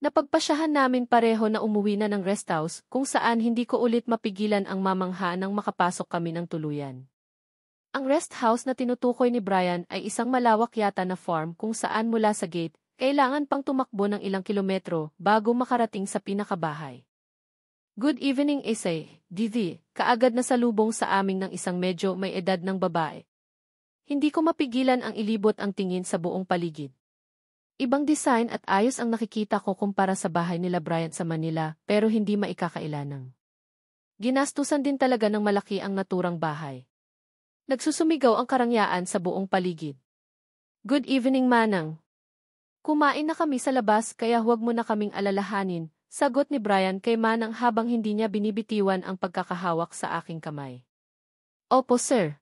Napagpasyahan namin pareho na umuwi na ng rest house kung saan hindi ko ulit mapigilan ang mamangha nang makapasok kami ng tuluyan. Ang rest house na tinutukoy ni Brian ay isang malawak yata na farm kung saan mula sa gate, kailangan pang tumakbo ng ilang kilometro bago makarating sa pinakabahay. Good evening DV, kaagad na salubong sa aming ng isang medyo may edad ng babae. Hindi ko mapigilan ang ilibot ang tingin sa buong paligid. Ibang design at ayos ang nakikita ko kumpara sa bahay nila Brian sa Manila pero hindi maikakailanang. Ginastusan din talaga ng malaki ang naturang bahay. Nagsusumigaw ang karangyaan sa buong paligid. Good evening, Manang. Kumain na kami sa labas kaya huwag mo na kaming alalahanin, sagot ni Brian kay Manang habang hindi niya binibitiwan ang pagkakahawak sa aking kamay. Opo, sir.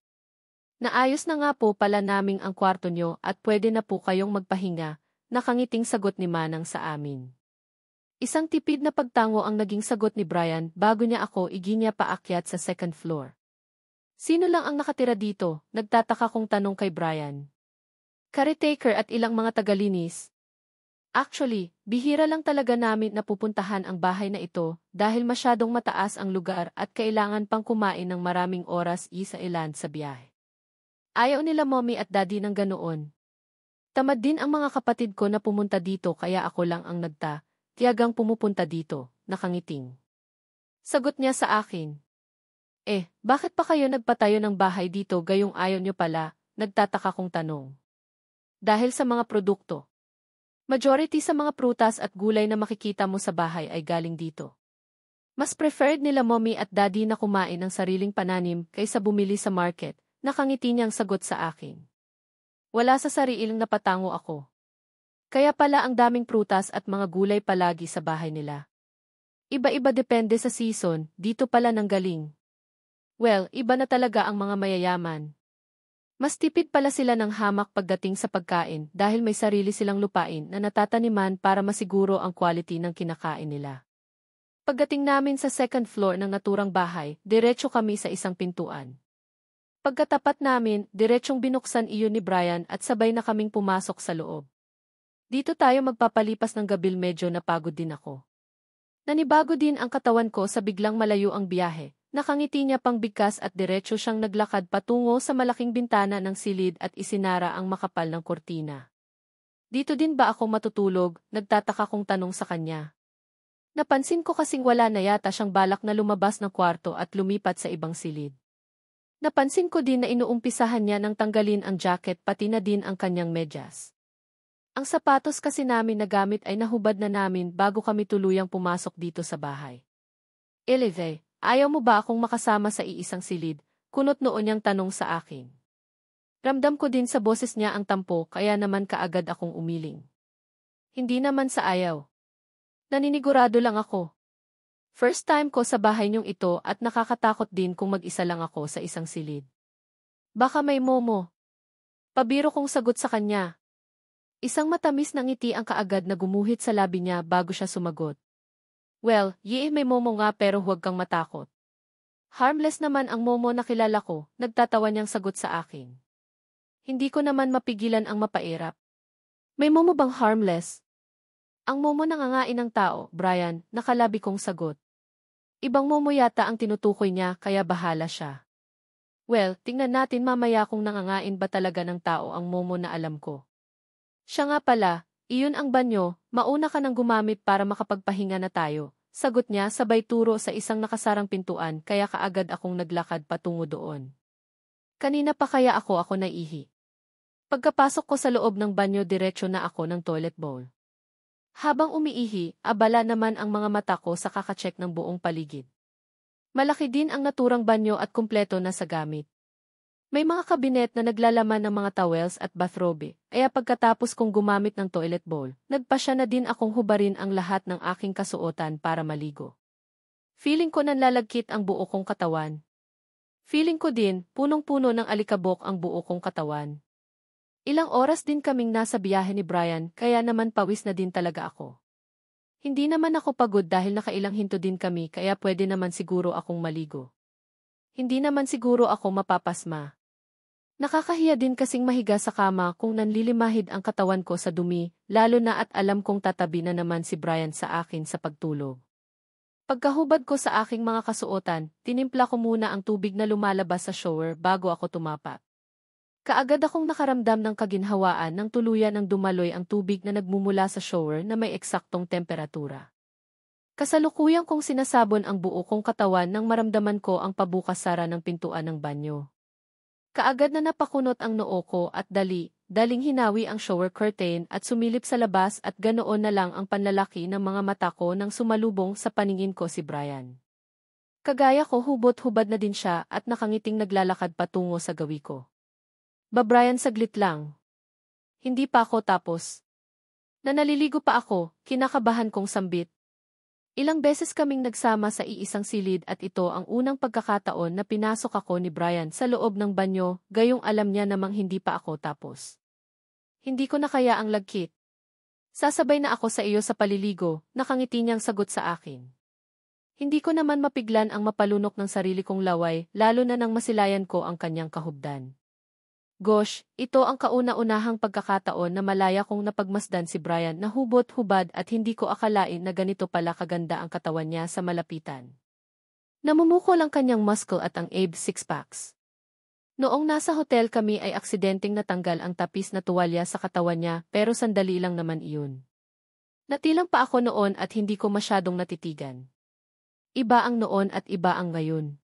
Naayos na nga po pala naming ang kwarto nyo at pwede na po kayong magpahinga, nakangiting sagot ni Manang sa amin. Isang tipid na pagtango ang naging sagot ni Brian bago niya ako iginya paakyat sa second floor. Sino lang ang nakatira dito? Nagtataka kong tanong kay Brian. Caretaker at ilang mga tagalinis. Actually, bihira lang talaga namin napupuntahan ang bahay na ito dahil masyadong mataas ang lugar at kailangan pang kumain ng maraming oras isa ilan sa biyahe. Ayaw nila mommy at daddy ng ganoon. Tamad din ang mga kapatid ko na pumunta dito kaya ako lang ang tiyagang pumupunta dito, nakangiting. Sagot niya sa akin. Bakit pa kayo nagpatayo ng bahay dito gayong ayaw nyo pala, nagtataka kong tanong. Dahil sa mga produkto. Majority sa mga prutas at gulay na makikita mo sa bahay ay galing dito. Mas preferred nila mommy at daddy na kumain ng sariling pananim kaysa bumili sa market, nakangiti niyang sagot sa akin. Wala sa sariling napatango ako. Kaya pala ang daming prutas at mga gulay palagi sa bahay nila. Iba-iba depende sa season, dito pala nang galing. Well, iba na talaga ang mga mayayaman. Mas tipid pala sila ng hamak pagdating sa pagkain dahil may sarili silang lupain na natataniman para masiguro ang quality ng kinakain nila. Pagdating namin sa second floor ng naturang bahay, diretso kami sa isang pintuan. Pagkatapat namin, diretsyong binuksan iyon ni Brian at sabay na kaming pumasok sa loob. Dito tayo magpapalipas ng gabil medyo napagod din ako. Nanibago din ang katawan ko sa biglang malayo ang biyahe. Nakangiti niya pang bigkas at diretso siyang naglakad patungo sa malaking bintana ng silid at isinara ang makapal ng kortina. Dito din ba ako matutulog? Nagtataka kong tanong sa kanya. Napansin ko kasing wala na yata siyang balak na lumabas ng kwarto at lumipat sa ibang silid. Napansin ko din na inuumpisahan niya ng tanggalin ang jacket pati na din ang kanyang medyas. Ang sapatos kasi namin na gamit ay nahubad na namin bago kami tuluyang pumasok dito sa bahay. Eleve. Ayaw mo ba akong makasama sa iisang silid? Kunot noon niyang tanong sa akin. Ramdam ko din sa boses niya ang tampo kaya naman kaagad akong umiling. Hindi naman sa ayaw. Naninigurado lang ako. First time ko sa bahay niyong ito at nakakatakot din kung mag-isa lang ako sa isang silid. Baka may momo. Pabiro kong sagot sa kanya. Isang matamis na ngiti ang kaagad na gumuhit sa labi niya bago siya sumagot. Well, may momo nga pero huwag kang matakot. Harmless naman ang momo na kilala ko, nagtatawa niyang sagot sa akin. Hindi ko naman mapigilan ang mapairap. May momo bang harmless? Ang momo nangangain ng tao, Brian, nakalabi kong sagot. Ibang momo yata ang tinutukoy niya kaya bahala siya. Well, tingnan natin mamaya kung nangangain ba talaga ng tao ang momo na alam ko. Siya nga pala, iyon ang banyo, mauna ka nang gumamit para makapagpahinga na tayo. Sagot niya sabay turo sa isang nakasarang pintuan kaya kaagad akong naglakad patungo doon. Kanina pa kaya ako naihi. Pagkapasok ko sa loob ng banyo diretso na ako ng toilet bowl. Habang umiihi, abala naman ang mga mata ko sa kakacheck ng buong paligid. Malaki din ang naturang banyo at kumpleto na sa gamit. May mga kabinet na naglalaman ng mga towels at bathrobe, kaya pagkatapos kong gumamit ng toilet bowl, nagpasya na din akong hubarin ang lahat ng aking kasuotan para maligo. Feeling ko nanlalagkit ang buo kong katawan. Feeling ko din, punong-puno ng alikabok ang buo kong katawan. Ilang oras din kaming nasa biyahe ni Brian kaya naman pawis na din talaga ako. Hindi naman ako pagod dahil nakailang hinto din kami kaya pwede naman siguro akong maligo. Hindi naman siguro ako mapapasma. Nakakahiya din kasing mahiga sa kama kung nanlilimahid ang katawan ko sa dumi, lalo na at alam kong tatabi na naman si Brian sa akin sa pagtulog. Pagkahubad ko sa aking mga kasuotan, tinimpla ko muna ang tubig na lumalabas sa shower bago ako tumapak. Kaagad akong nakaramdam ng kaginhawaan nang tuluyan ng dumaloy ang tubig na nagmumula sa shower na may eksaktong temperatura. Kasalukuyang kong sinasabon ang buo kong katawan nang maramdaman ko ang pabukas-sara ng pintuan ng banyo. Kaagad na napakunot ang noo ko at daling hinawi ang shower curtain at sumilip sa labas at ganoon na lang ang panlalaki ng mga mata ko nang sumalubong sa paningin ko si Brian. Kagaya ko hubot-hubad na din siya at nakangiting naglalakad patungo sa gawi ko. Brian saglit lang. Hindi pa ako tapos. Naliligo pa ako, kinakabahan kong sambit. Ilang beses kaming nagsama sa iisang silid at ito ang unang pagkakataon na pinasok ako ni Brian sa loob ng banyo, gayong alam niya namang hindi pa ako tapos. Hindi ko na kaya ang lagkit. Sasabay na ako sa iyo sa paliligo, nakangiti niyang sagot sa akin. Hindi ko naman mapiglan ang mapalunok ng sarili kong laway, lalo na nang masilayan ko ang kanyang kahubdan. Gosh, ito ang kauna-unahang pagkakataon na malaya kong napagmasdan si Brian na hubot-hubad at hindi ko akalain na ganito pala kaganda ang katawan niya sa malapitan. Namumukol ang kanyang muscle at ang abs six-packs. Noong nasa hotel kami ay aksidenteng natanggal ang tapis na tuwalya sa katawan niya pero sandali lang naman iyon. Natilang pa ako noon at hindi ko masyadong natitigan. Iba ang noon at iba ang ngayon.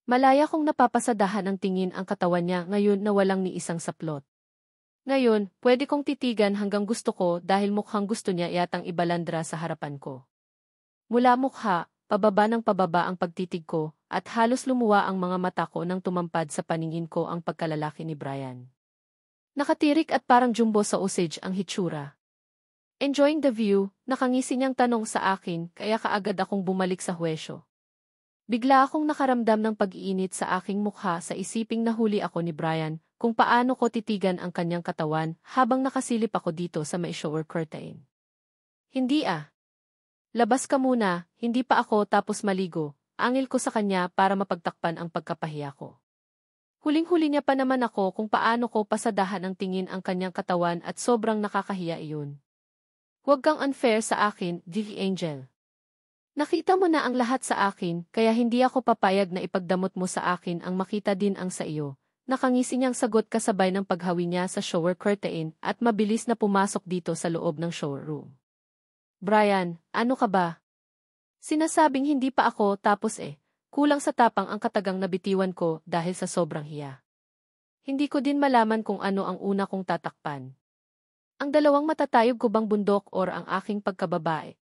Malaya kong napapasadahan ang tingin ang katawan niya ngayon na walang ni isang saplot. Ngayon, pwede kong titigan hanggang gusto ko dahil mukhang gusto niya yatang ibalandra sa harapan ko. Mula mukha, pababa ng pababa ang pagtitig ko, at halos lumuwa ang mga mata ko nang tumampad sa paningin ko ang pagkalalaki ni Brian. Nakatirik at parang jumbo sa usage ang hitsura. Enjoying the view, nakangisi niyang tanong sa akin kaya kaagad akong bumalik sa huwesyo. Bigla akong nakaramdam ng pag-iinit sa aking mukha sa isiping nahuli ako ni Brian kung paano ko titigan ang kanyang katawan habang nakasilip ako dito sa may shower curtain. Hindi Labas ka muna, hindi pa ako tapos maligo, angil ko sa kanya para mapagtakpan ang pagkapahiya ko. Huling-huli niya pa naman ako kung paano ko pasadahan ang tingin ang kanyang katawan at sobrang nakakahiya iyon. Huwag kang unfair sa akin, Divy Angel. Nakita mo na ang lahat sa akin, kaya hindi ako papayag na ipagdamot mo sa akin ang makita din ang sa iyo. Nakangisi niyang sagot kasabay ng paghawi niya sa shower curtain at mabilis na pumasok dito sa loob ng showroom. Brian, ano ka ba? Sinasabing hindi pa ako tapos kulang sa tapang ang katagang nabitiwan ko dahil sa sobrang hiya. Hindi ko din malaman kung ano ang una kong tatakpan. Ang dalawang matatayog ko bang bundok or ang aking pagkababae?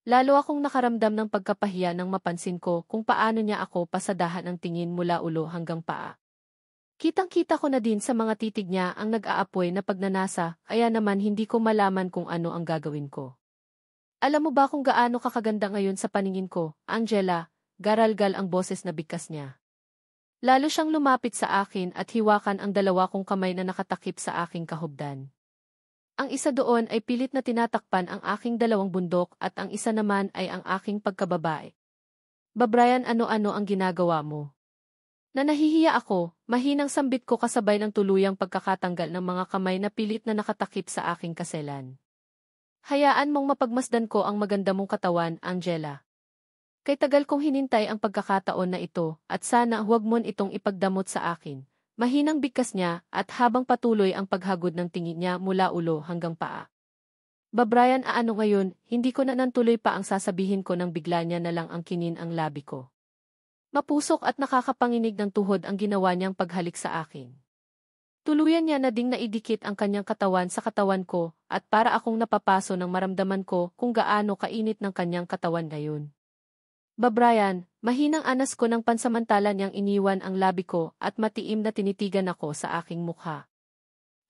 Lalo akong nakaramdam ng pagkapahiya nang mapansin ko kung paano niya ako pasadahan ang tingin mula ulo hanggang paa. Kitang-kita ko na din sa mga titig niya ang nag-aapoy na pagnanasa kaya naman hindi ko malaman kung ano ang gagawin ko. Alam mo ba kung gaano kakaganda ngayon sa paningin ko, Angela? Garalgal ang boses na bigkas niya. Lalo siyang lumapit sa akin at hiwakan ang dalawa kong kamay na nakatakip sa aking kahubdan. Ang isa doon ay pilit na tinatakpan ang aking dalawang bundok at ang isa naman ay ang aking pagkababae. Brian, ano-ano ang ginagawa mo? Na nahihiya ako, mahinang sambit ko kasabay ng tuluyang pagkakatanggal ng mga kamay na pilit na nakatakip sa aking kaselan. Hayaan mong mapagmasdan ko ang maganda mong katawan, Angela. Kay tagal kong hinintay ang pagkakataon na ito at sana huwag mon itong ipagdamot sa akin. Mahinang bigkas niya at habang patuloy ang paghagod ng tingin niya mula ulo hanggang paa. Brian, ano ngayon, hindi ko na nantuloy pa ang sasabihin ko nang bigla niya na lang ang kinin ang labi ko. Mapusok at nakakapanginig ng tuhod ang ginawa niyang paghalik sa akin. Tuluyan niya na ding naidikit ang kanyang katawan sa katawan ko at para akong napapaso nang maramdaman ko kung gaano kainit ng kanyang katawan ngayon. Brian, mahinang anas ko ng pansamantala niyang iniwan ang labi ko at matiim na tinitigan ako sa aking mukha.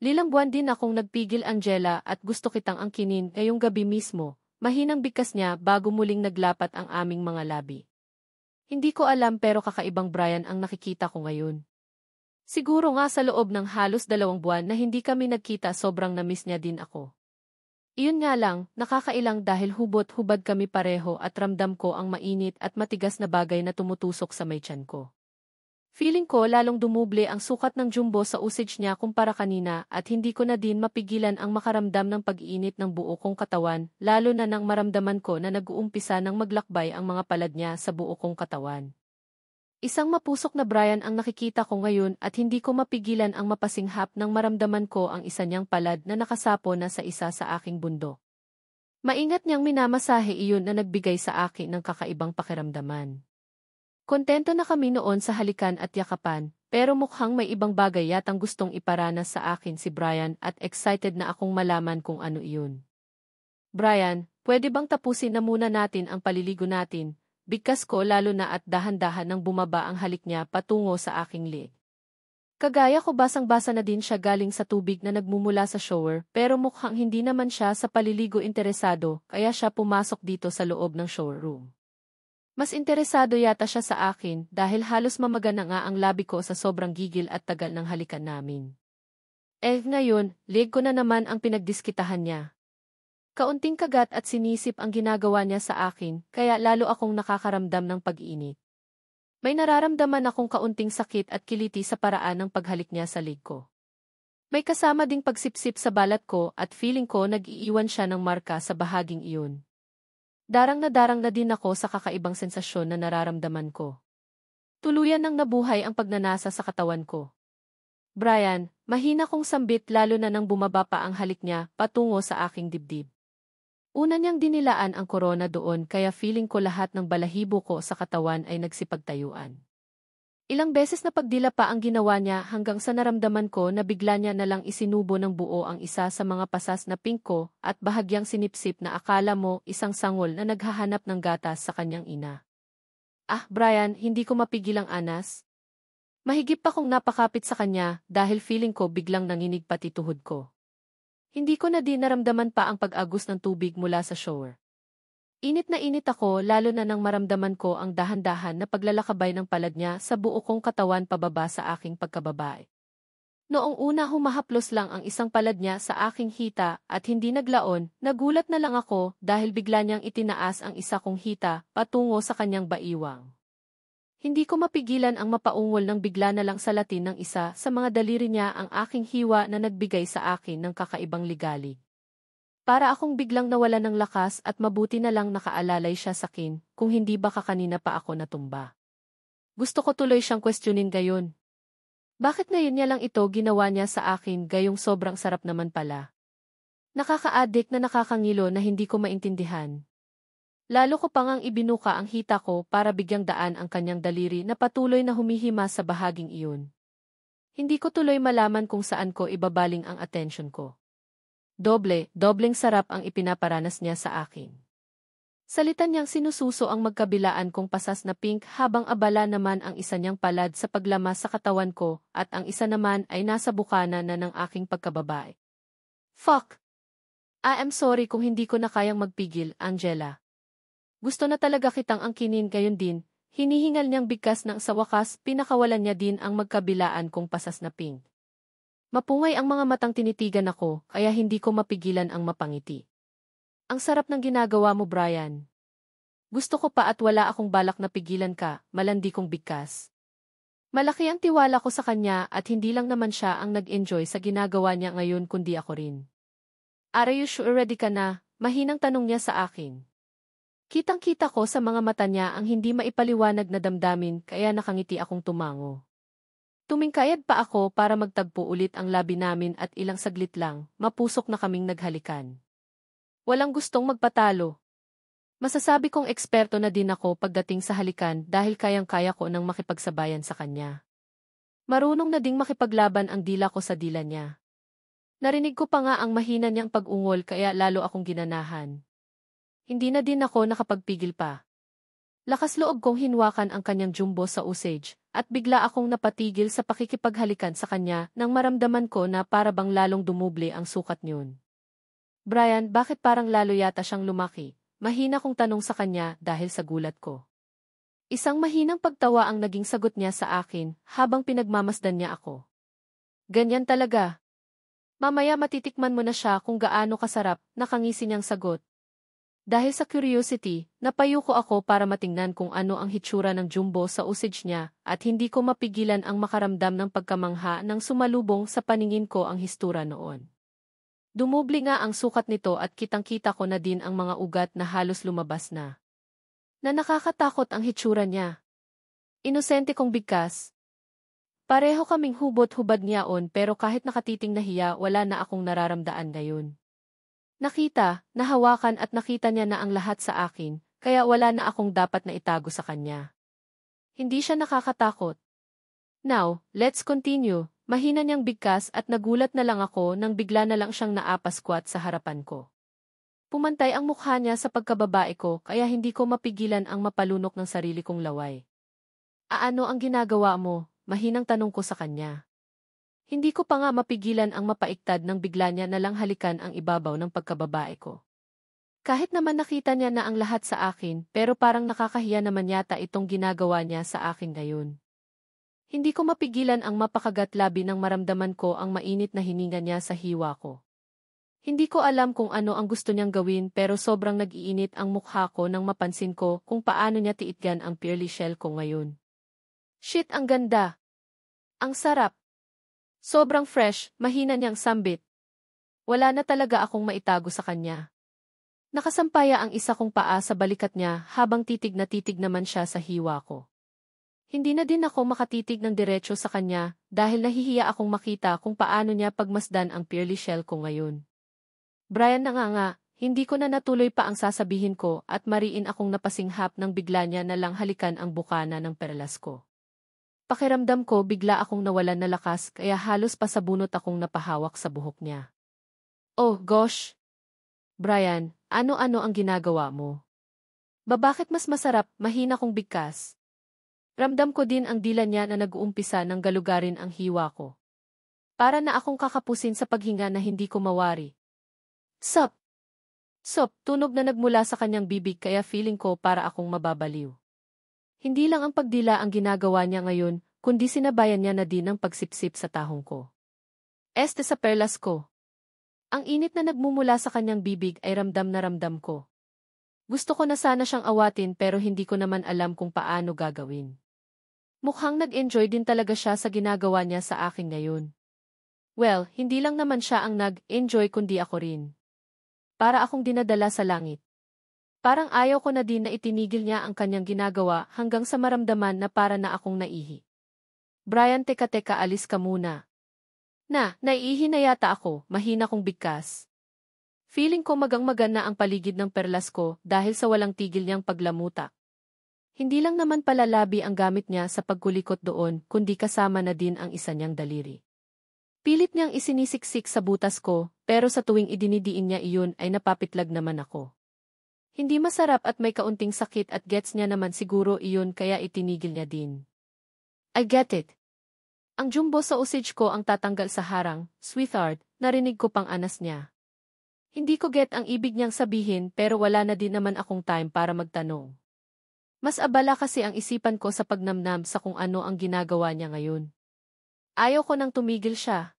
Lilang buwan din akong nagpigil, Angela, at gusto kitang angkinin ngayong gabi mismo, mahinang bigkas niya bago muling naglapat ang aming mga labi. Hindi ko alam pero kakaibang Brian ang nakikita ko ngayon. Siguro nga sa loob ng halos 2 buwan na hindi kami nagkita sobrang namiss niya din ako. Iyon nga lang, nakakailang dahil hubot-hubad kami pareho at ramdam ko ang mainit at matigas na bagay na tumutusok sa may tiyan ko. Feeling ko lalong dumuble ang sukat ng jumbo sa usage niya kumpara kanina at hindi ko na din mapigilan ang makaramdam ng pag-iinit ng buo kong katawan, lalo na nang maramdaman ko na nag-uumpisa ng maglakbay ang mga palad niya sa buo kong katawan. Isang mapusok na Brian ang nakikita ko ngayon at hindi ko mapigilan ang mapasinghap nang maramdaman ko ang isa niyang palad na nakasapo na sa isa sa aking bundok. Maingat niyang minamasahe iyon na nagbigay sa akin ng kakaibang pakiramdaman. Kontento na kami noon sa halikan at yakapan, pero mukhang may ibang bagay yatang gustong iparanas sa akin si Brian at excited na akong malaman kung ano iyon. Brian, pwede bang tapusin na muna natin ang paliligo natin? Bigkas ko lalo na at dahan-dahan nang bumaba ang halik niya patungo sa aking leeg. Kagaya ko basang-basa na din siya galing sa tubig na nagmumula sa shower pero mukhang hindi naman siya sa paliligo interesado kaya siya pumasok dito sa loob ng showroom. Mas interesado yata siya sa akin dahil halos mamaga na nga ang labi ko sa sobrang gigil at tagal ng halikan namin. Ngayon, leeg ko na naman ang pinagdiskitahan niya. Kaunting kagat at sinisip ang ginagawa niya sa akin, kaya lalo akong nakakaramdam ng pag-init. May nararamdaman akong kaunting sakit at kiliti sa paraan ng paghalik niya sa leg ko. May kasama ding pagsipsip sa balat ko at feeling ko nag-iiwan siya ng marka sa bahaging iyon. Darang na din ako sa kakaibang sensasyon na nararamdaman ko. Tuluyan nang nabuhay ang pagnanasa sa katawan ko. Brian, mahina kong sambit lalo na nang bumaba pa ang halik niya patungo sa aking dibdib. Una niyang dinilaan ang korona doon kaya feeling ko lahat ng balahibo ko sa katawan ay nagsipagtayuan. Ilang beses na pagdila pa ang ginawa niya hanggang sa naramdaman ko na bigla niya na lang isinubo ng buo ang isa sa mga pasas na pink ko at bahagyang sinipsip na akala mo isang sangol na naghahanap ng gatas sa kanyang ina. Ah, Brian, hindi ko mapigil ang anas. Mahigip pa kong napakapit sa kanya dahil feeling ko biglang nanginig pati tuhod ko. Hindi ko na din naramdaman pa ang pag-agos ng tubig mula sa shower. Init na init ako lalo na nang maramdaman ko ang dahan-dahan na paglalakabay ng palad niya sa buo kong katawan pababa sa aking pagkababae. Noong una humahaplos lang ang isang palad niya sa aking hita at hindi naglaon, nagulat na lang ako dahil bigla niyang itinaas ang isa kong hita patungo sa kanyang baiwang. Hindi ko mapigilan ang mapaungol nang bigla na lang salatin ng isa sa mga daliri niya ang aking hiwa na nagbigay sa akin ng kakaibang ligalig. Para akong biglang nawala ng lakas at mabuti na lang nakaalalay siya sa akin, kung hindi baka kanina pa ako natumba. Gusto ko tuloy siyang questionin gayon. Bakit ngayon niya lang ito ginawa niya sa akin gayong sobrang sarap naman pala? Nakaka-addict na nakakangilo na hindi ko maintindihan. Lalo ko pang ibinuka ang hita ko para bigyang daan ang kanyang daliri na patuloy na humihima sa bahaging iyon. Hindi ko tuloy malaman kung saan ko ibabaling ang atensyon ko. Dobleng sarap ang ipinaparanas niya sa akin. Salitan niyang sinususo ang magkabilaan kong pasas na pink habang abala naman ang isa niyang palad sa paglamas sa katawan ko at ang isa naman ay nasa bukana na ng aking pagkababae. Fuck! I am sorry kung hindi ko na kayang magpigil, Angela. Gusto na talaga kitang angkinin gayon din, hinihingal niyang bigkas nang sa wakas pinakawalan niya din ang magkabilaan kong pasas na pink. Mapungay ang mga matang tinitigan ako, kaya hindi ko mapigilan ang mapangiti. Ang sarap ng ginagawa mo, Brian. Gusto ko pa at wala akong balak na pigilan ka, malandi kong bigkas. Malaki ang tiwala ko sa kanya at hindi lang naman siya ang nag-enjoy sa ginagawa niya ngayon kundi ako rin. Are you sure ready ka na? Mahinang tanong niya sa akin. Kitang-kita ko sa mga mata niya ang hindi maipaliwanag na damdamin kaya nakangiti akong tumango. Tumingkayad pa ako para magtagpo ulit ang labi namin at ilang saglit lang, mapusok na kaming naghalikan. Walang gustong magpatalo. Masasabi kong eksperto na din ako pagdating sa halikan dahil kayang-kaya ko nang makipagsabayan sa kanya. Marunong na ding makipaglaban ang dila ko sa dila niya. Narinig ko pa nga ang mahina niyang pag-ungol kaya lalo akong ginanahan. Hindi na din ako nakapagpigil pa. Lakas loob kong hinwakan ang kanyang jumbo sa usage, at bigla akong napatigil sa pakikipaghalikan sa kanya nang maramdaman ko na para bang lalong dumuble ang sukat niyon. Brian, bakit parang lalo yata siyang lumaki? Mahina kong tanong sa kanya dahil sa gulat ko. Isang mahinang pagtawa ang naging sagot niya sa akin habang pinagmamasdan niya ako. Ganyan talaga. Mamaya matitikman mo na siya kung gaano kasarap, nakangisi niyang sagot. Dahil sa curiosity, napayuko ako para matingnan kung ano ang hitsura ng jumbo sa usage niya at hindi ko mapigilan ang makaramdam ng pagkamangha nang sumalubong sa paningin ko ang histura noon. Dumubli nga ang sukat nito at kitang-kita ko na din ang mga ugat na halos lumabas na. Na nakakatakot ang hitsura niya. Inosente kong bigkas. Pareho kaming hubot-hubad niyaon pero kahit nakatiting na hiya wala na akong nararamdaan ngayon. Nakita, nahawakan at nakita niya na ang lahat sa akin, kaya wala na akong dapat na itago sa kanya. Hindi siya nakakatakot. Now, let's continue. Mahina niyang bigkas at nagulat na lang ako nang bigla na lang siyang naapasquat sa harapan ko. Pumantay ang mukha niya sa pagkababae ko kaya hindi ko mapigilan ang mapalunok ng sarili kong laway. Aano ang ginagawa mo? Mahinang tanong ko sa kanya. Hindi ko pa nga mapigilan ang mapaiktad nang bigla niya na lang halikan ang ibabaw ng pagkababae ko. Kahit naman nakita niya na ang lahat sa akin, pero parang nakakahiya naman yata itong ginagawa niya sa akin ngayon. Hindi ko mapigilan ang mapakagat labi nang maramdaman ko ang mainit na hininga niya sa hiwa ko. Hindi ko alam kung ano ang gusto niyang gawin pero sobrang nag-iinit ang mukha ko nang mapansin ko kung paano niya tiitgan ang pearly shell ko ngayon. Shit, ang ganda. Ang sarap. Sobrang fresh, mahina niyang sambit. Wala na talaga akong maitago sa kanya. Nakasampaya ang isa kong paa sa balikat niya habang titig na titig naman siya sa hiwa ko. Hindi na din ako makatitig ng diretso sa kanya dahil nahihiya akong makita kung paano niya pagmasdan ang pearly shell ko ngayon. Brian, nga, hindi ko na natuloy pa ang sasabihin ko at mariin akong napasinghap nang bigla niya na lang halikan ang bukana ng perlas ko. Pakiramdam ko bigla akong nawalan na lakas kaya halos pasabunot akong napahawak sa buhok niya. Oh gosh! Brian, ano-ano ang ginagawa mo? Bakit mas masarap, mahina kong bigkas? Ramdam ko din ang dila niya na nag-uumpisa ng galugarin ang hiwa ko. Para na akong kakapusin sa paghinga na hindi ko mawari. Sup! Sup, tunog na nagmula sa kanyang bibig kaya feeling ko para akong mababaliw. Hindi lang ang pagdila ang ginagawa niya ngayon, kundi sinabayan niya na din ang pagsipsip sa tahong ko. Sa perlas ko. Ang init na nagmumula sa kanyang bibig ay ramdam na ramdam ko. Gusto ko na sana siyang awatin pero hindi ko naman alam kung paano gagawin. Mukhang nag-enjoy din talaga siya sa ginagawa niya sa akin ngayon. Well, hindi lang naman siya ang nag-enjoy kundi ako rin. Para akong dinadala sa langit. Parang ayaw ko na din na itinigil niya ang kanyang ginagawa hanggang sa maramdaman na para na akong naihi. Brian, teka alis ka muna. Naihi na yata ako, mahina kong bigkas. Feeling ko magang-magan na ang paligid ng perlas ko dahil sa walang tigil niyang paglamutak. Hindi lang naman pala labi ang gamit niya sa pagkulikot doon kundi kasama na din ang isa niyang daliri. Pilit niyang isinisiksik sa butas ko pero sa tuwing idinidiin niya iyon ay napapitlag naman ako. Hindi masarap at may kaunting sakit at gets niya naman siguro iyon kaya itinigil niya din. I get it. Ang jumbo sa usage ko ang tatanggal sa harang, sweetheart, narinig ko pang anas niya. Hindi ko get ang ibig niyang sabihin pero wala na din naman akong time para magtanong. Mas abala kasi ang isipan ko sa pagnamnam sa kung ano ang ginagawa niya ngayon. Ayaw ko nang tumigil siya.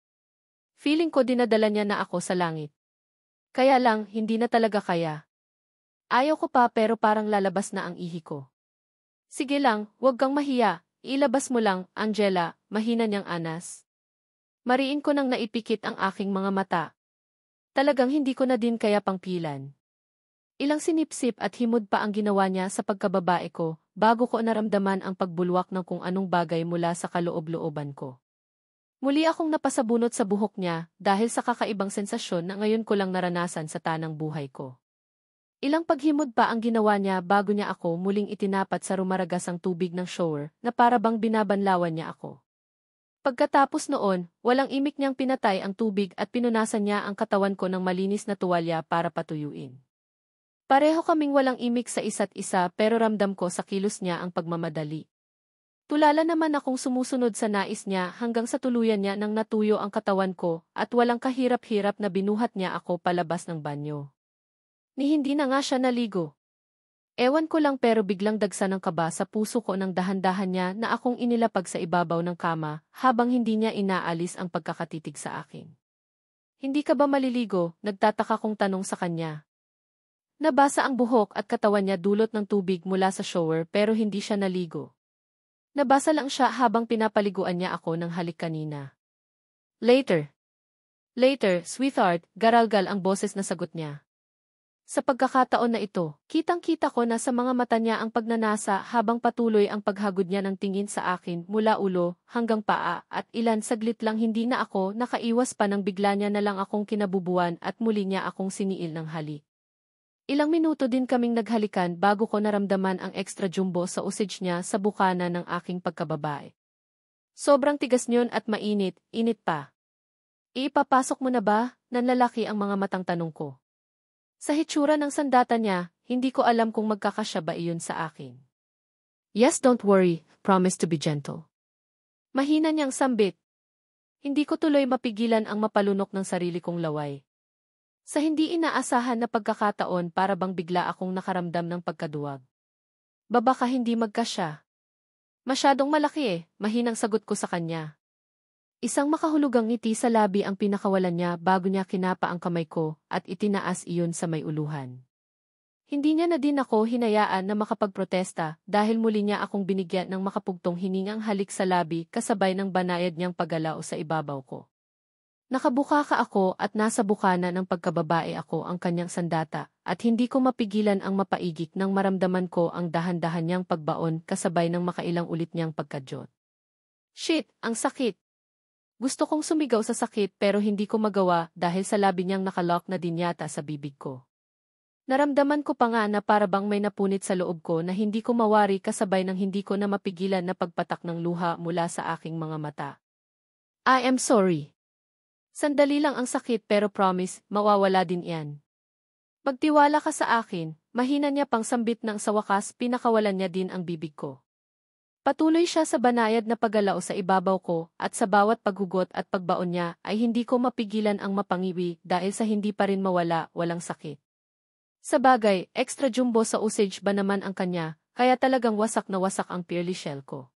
Feeling ko dinadala niya na ako sa langit. Kaya lang, hindi na talaga kaya. Ayaw ko pa pero parang lalabas na ang ihi ko. Sige lang, huwag kang mahiya, ilabas mo lang, Angela, mahina niyang anas. Mariin ko nang naipikit ang aking mga mata. Talagang hindi ko na din kaya pangpilan. Ilang sinipsip at himod pa ang ginawa niya sa pagkababae ko, bago ko naramdaman ang pagbulwak ng kung anong bagay mula sa kaloob-looban ko. Muli akong napasabunot sa buhok niya, dahil sa kakaibang sensasyon na ngayon ko lang naranasan sa tanang buhay ko. Ilang paghimod pa ang ginawa niya bago niya ako muling itinapat sa rumaragasang tubig ng shower, na para bang binabanlawan niya ako. Pagkatapos noon, walang imik niyang pinatay ang tubig at pinunasan niya ang katawan ko ng malinis na tuwalya para patuyuin. Pareho kaming walang imik sa isa't isa pero ramdam ko sa kilos niya ang pagmamadali. Tulala naman akong sumusunod sa nais niya hanggang sa tuluyan niya nang natuyo ang katawan ko at walang kahirap-hirap na binuhat niya ako palabas ng banyo. Ni hindi na nga siya naligo. Ewan ko lang pero biglang dagsa ng kaba sa puso ko nang dahan-dahan niya na akong inilapag sa ibabaw ng kama habang hindi niya inaalis ang pagkakatitig sa akin. Hindi ka ba maliligo? Nagtataka kong tanong sa kanya. Nabasa ang buhok at katawan niya dulot ng tubig mula sa shower pero hindi siya naligo. Nabasa lang siya habang pinapaliguan niya ako ng halik kanina. Later, sweetheart, garalgal ang boses na sagot niya. Sa pagkakataon na ito, kitang-kita ko na sa mga mata niya ang pagnanasa habang patuloy ang paghagod niya ng tingin sa akin mula ulo hanggang paa at ilan saglit lang hindi na ako nakaiwas pa nang bigla niya na lang akong kinabubuan at muli niya akong siniil ng halik. Ilang minuto din kaming naghalikan bago ko naramdaman ang extra jumbo sa usage niya sa bukana ng aking pagkababae. Sobrang tigas niyon at mainit, init pa. Iipapasok mo na ba? Nanlalaki ang mga matang tanong ko. Sa hitsura ng sandata niya, hindi ko alam kung magkakasya ba iyon sa akin. Yes, don't worry, promise to be gentle. Mahina niyang sambit. Hindi ko tuloy mapigilan ang mapalunok ng sarili kong laway. Sa hindi inaasahan na pagkakataon para bang bigla akong nakaramdam ng pagkaduwag. Baka hindi magkasya. Masyadong malaki mahinang sagot ko sa kanya. Isang makahulugang ngiti sa labi ang pinakawalan niya bago niya kinapa ang kamay ko at itinaas iyon sa may uluhan. Hindi niya na din ako hinayaan na makapagprotesta dahil muli niya akong binigyan ng makapugtong hiningang halik sa labi kasabay ng banayad niyang paggalaw sa ibabaw ko. Nakabuka ka ako at nasa bukana ng pagkababae ako ang kanyang sandata at hindi ko mapigilan ang mapaigik nang maramdaman ko ang dahan-dahan niyang pagbaon kasabay ng makailang ulit niyang pagkadyot. Shit, ang sakit! Gusto kong sumigaw sa sakit pero hindi ko magawa dahil sa labi niyang nakalock na din yata sa bibig ko. Naramdaman ko pa nga na para bang may napunit sa loob ko na hindi ko mawari kasabay ng hindi ko na mapigilan na pagpatak ng luha mula sa aking mga mata. I am sorry. Sandali lang ang sakit pero promise, mawawala din iyan. Magtiwala ka sa akin, mahina niya pang sambit nang sa wakas pinakawalan niya din ang bibig ko. Patuloy siya sa banayad na paggalaw sa ibabaw ko at sa bawat paghugot at pagbaon niya ay hindi ko mapigilan ang mapangiwi dahil sa hindi pa rin mawala, walang sakit. Sa bagay, extra jumbo sa usage ba naman ang kanya, kaya talagang wasak na wasak ang pearly shell ko.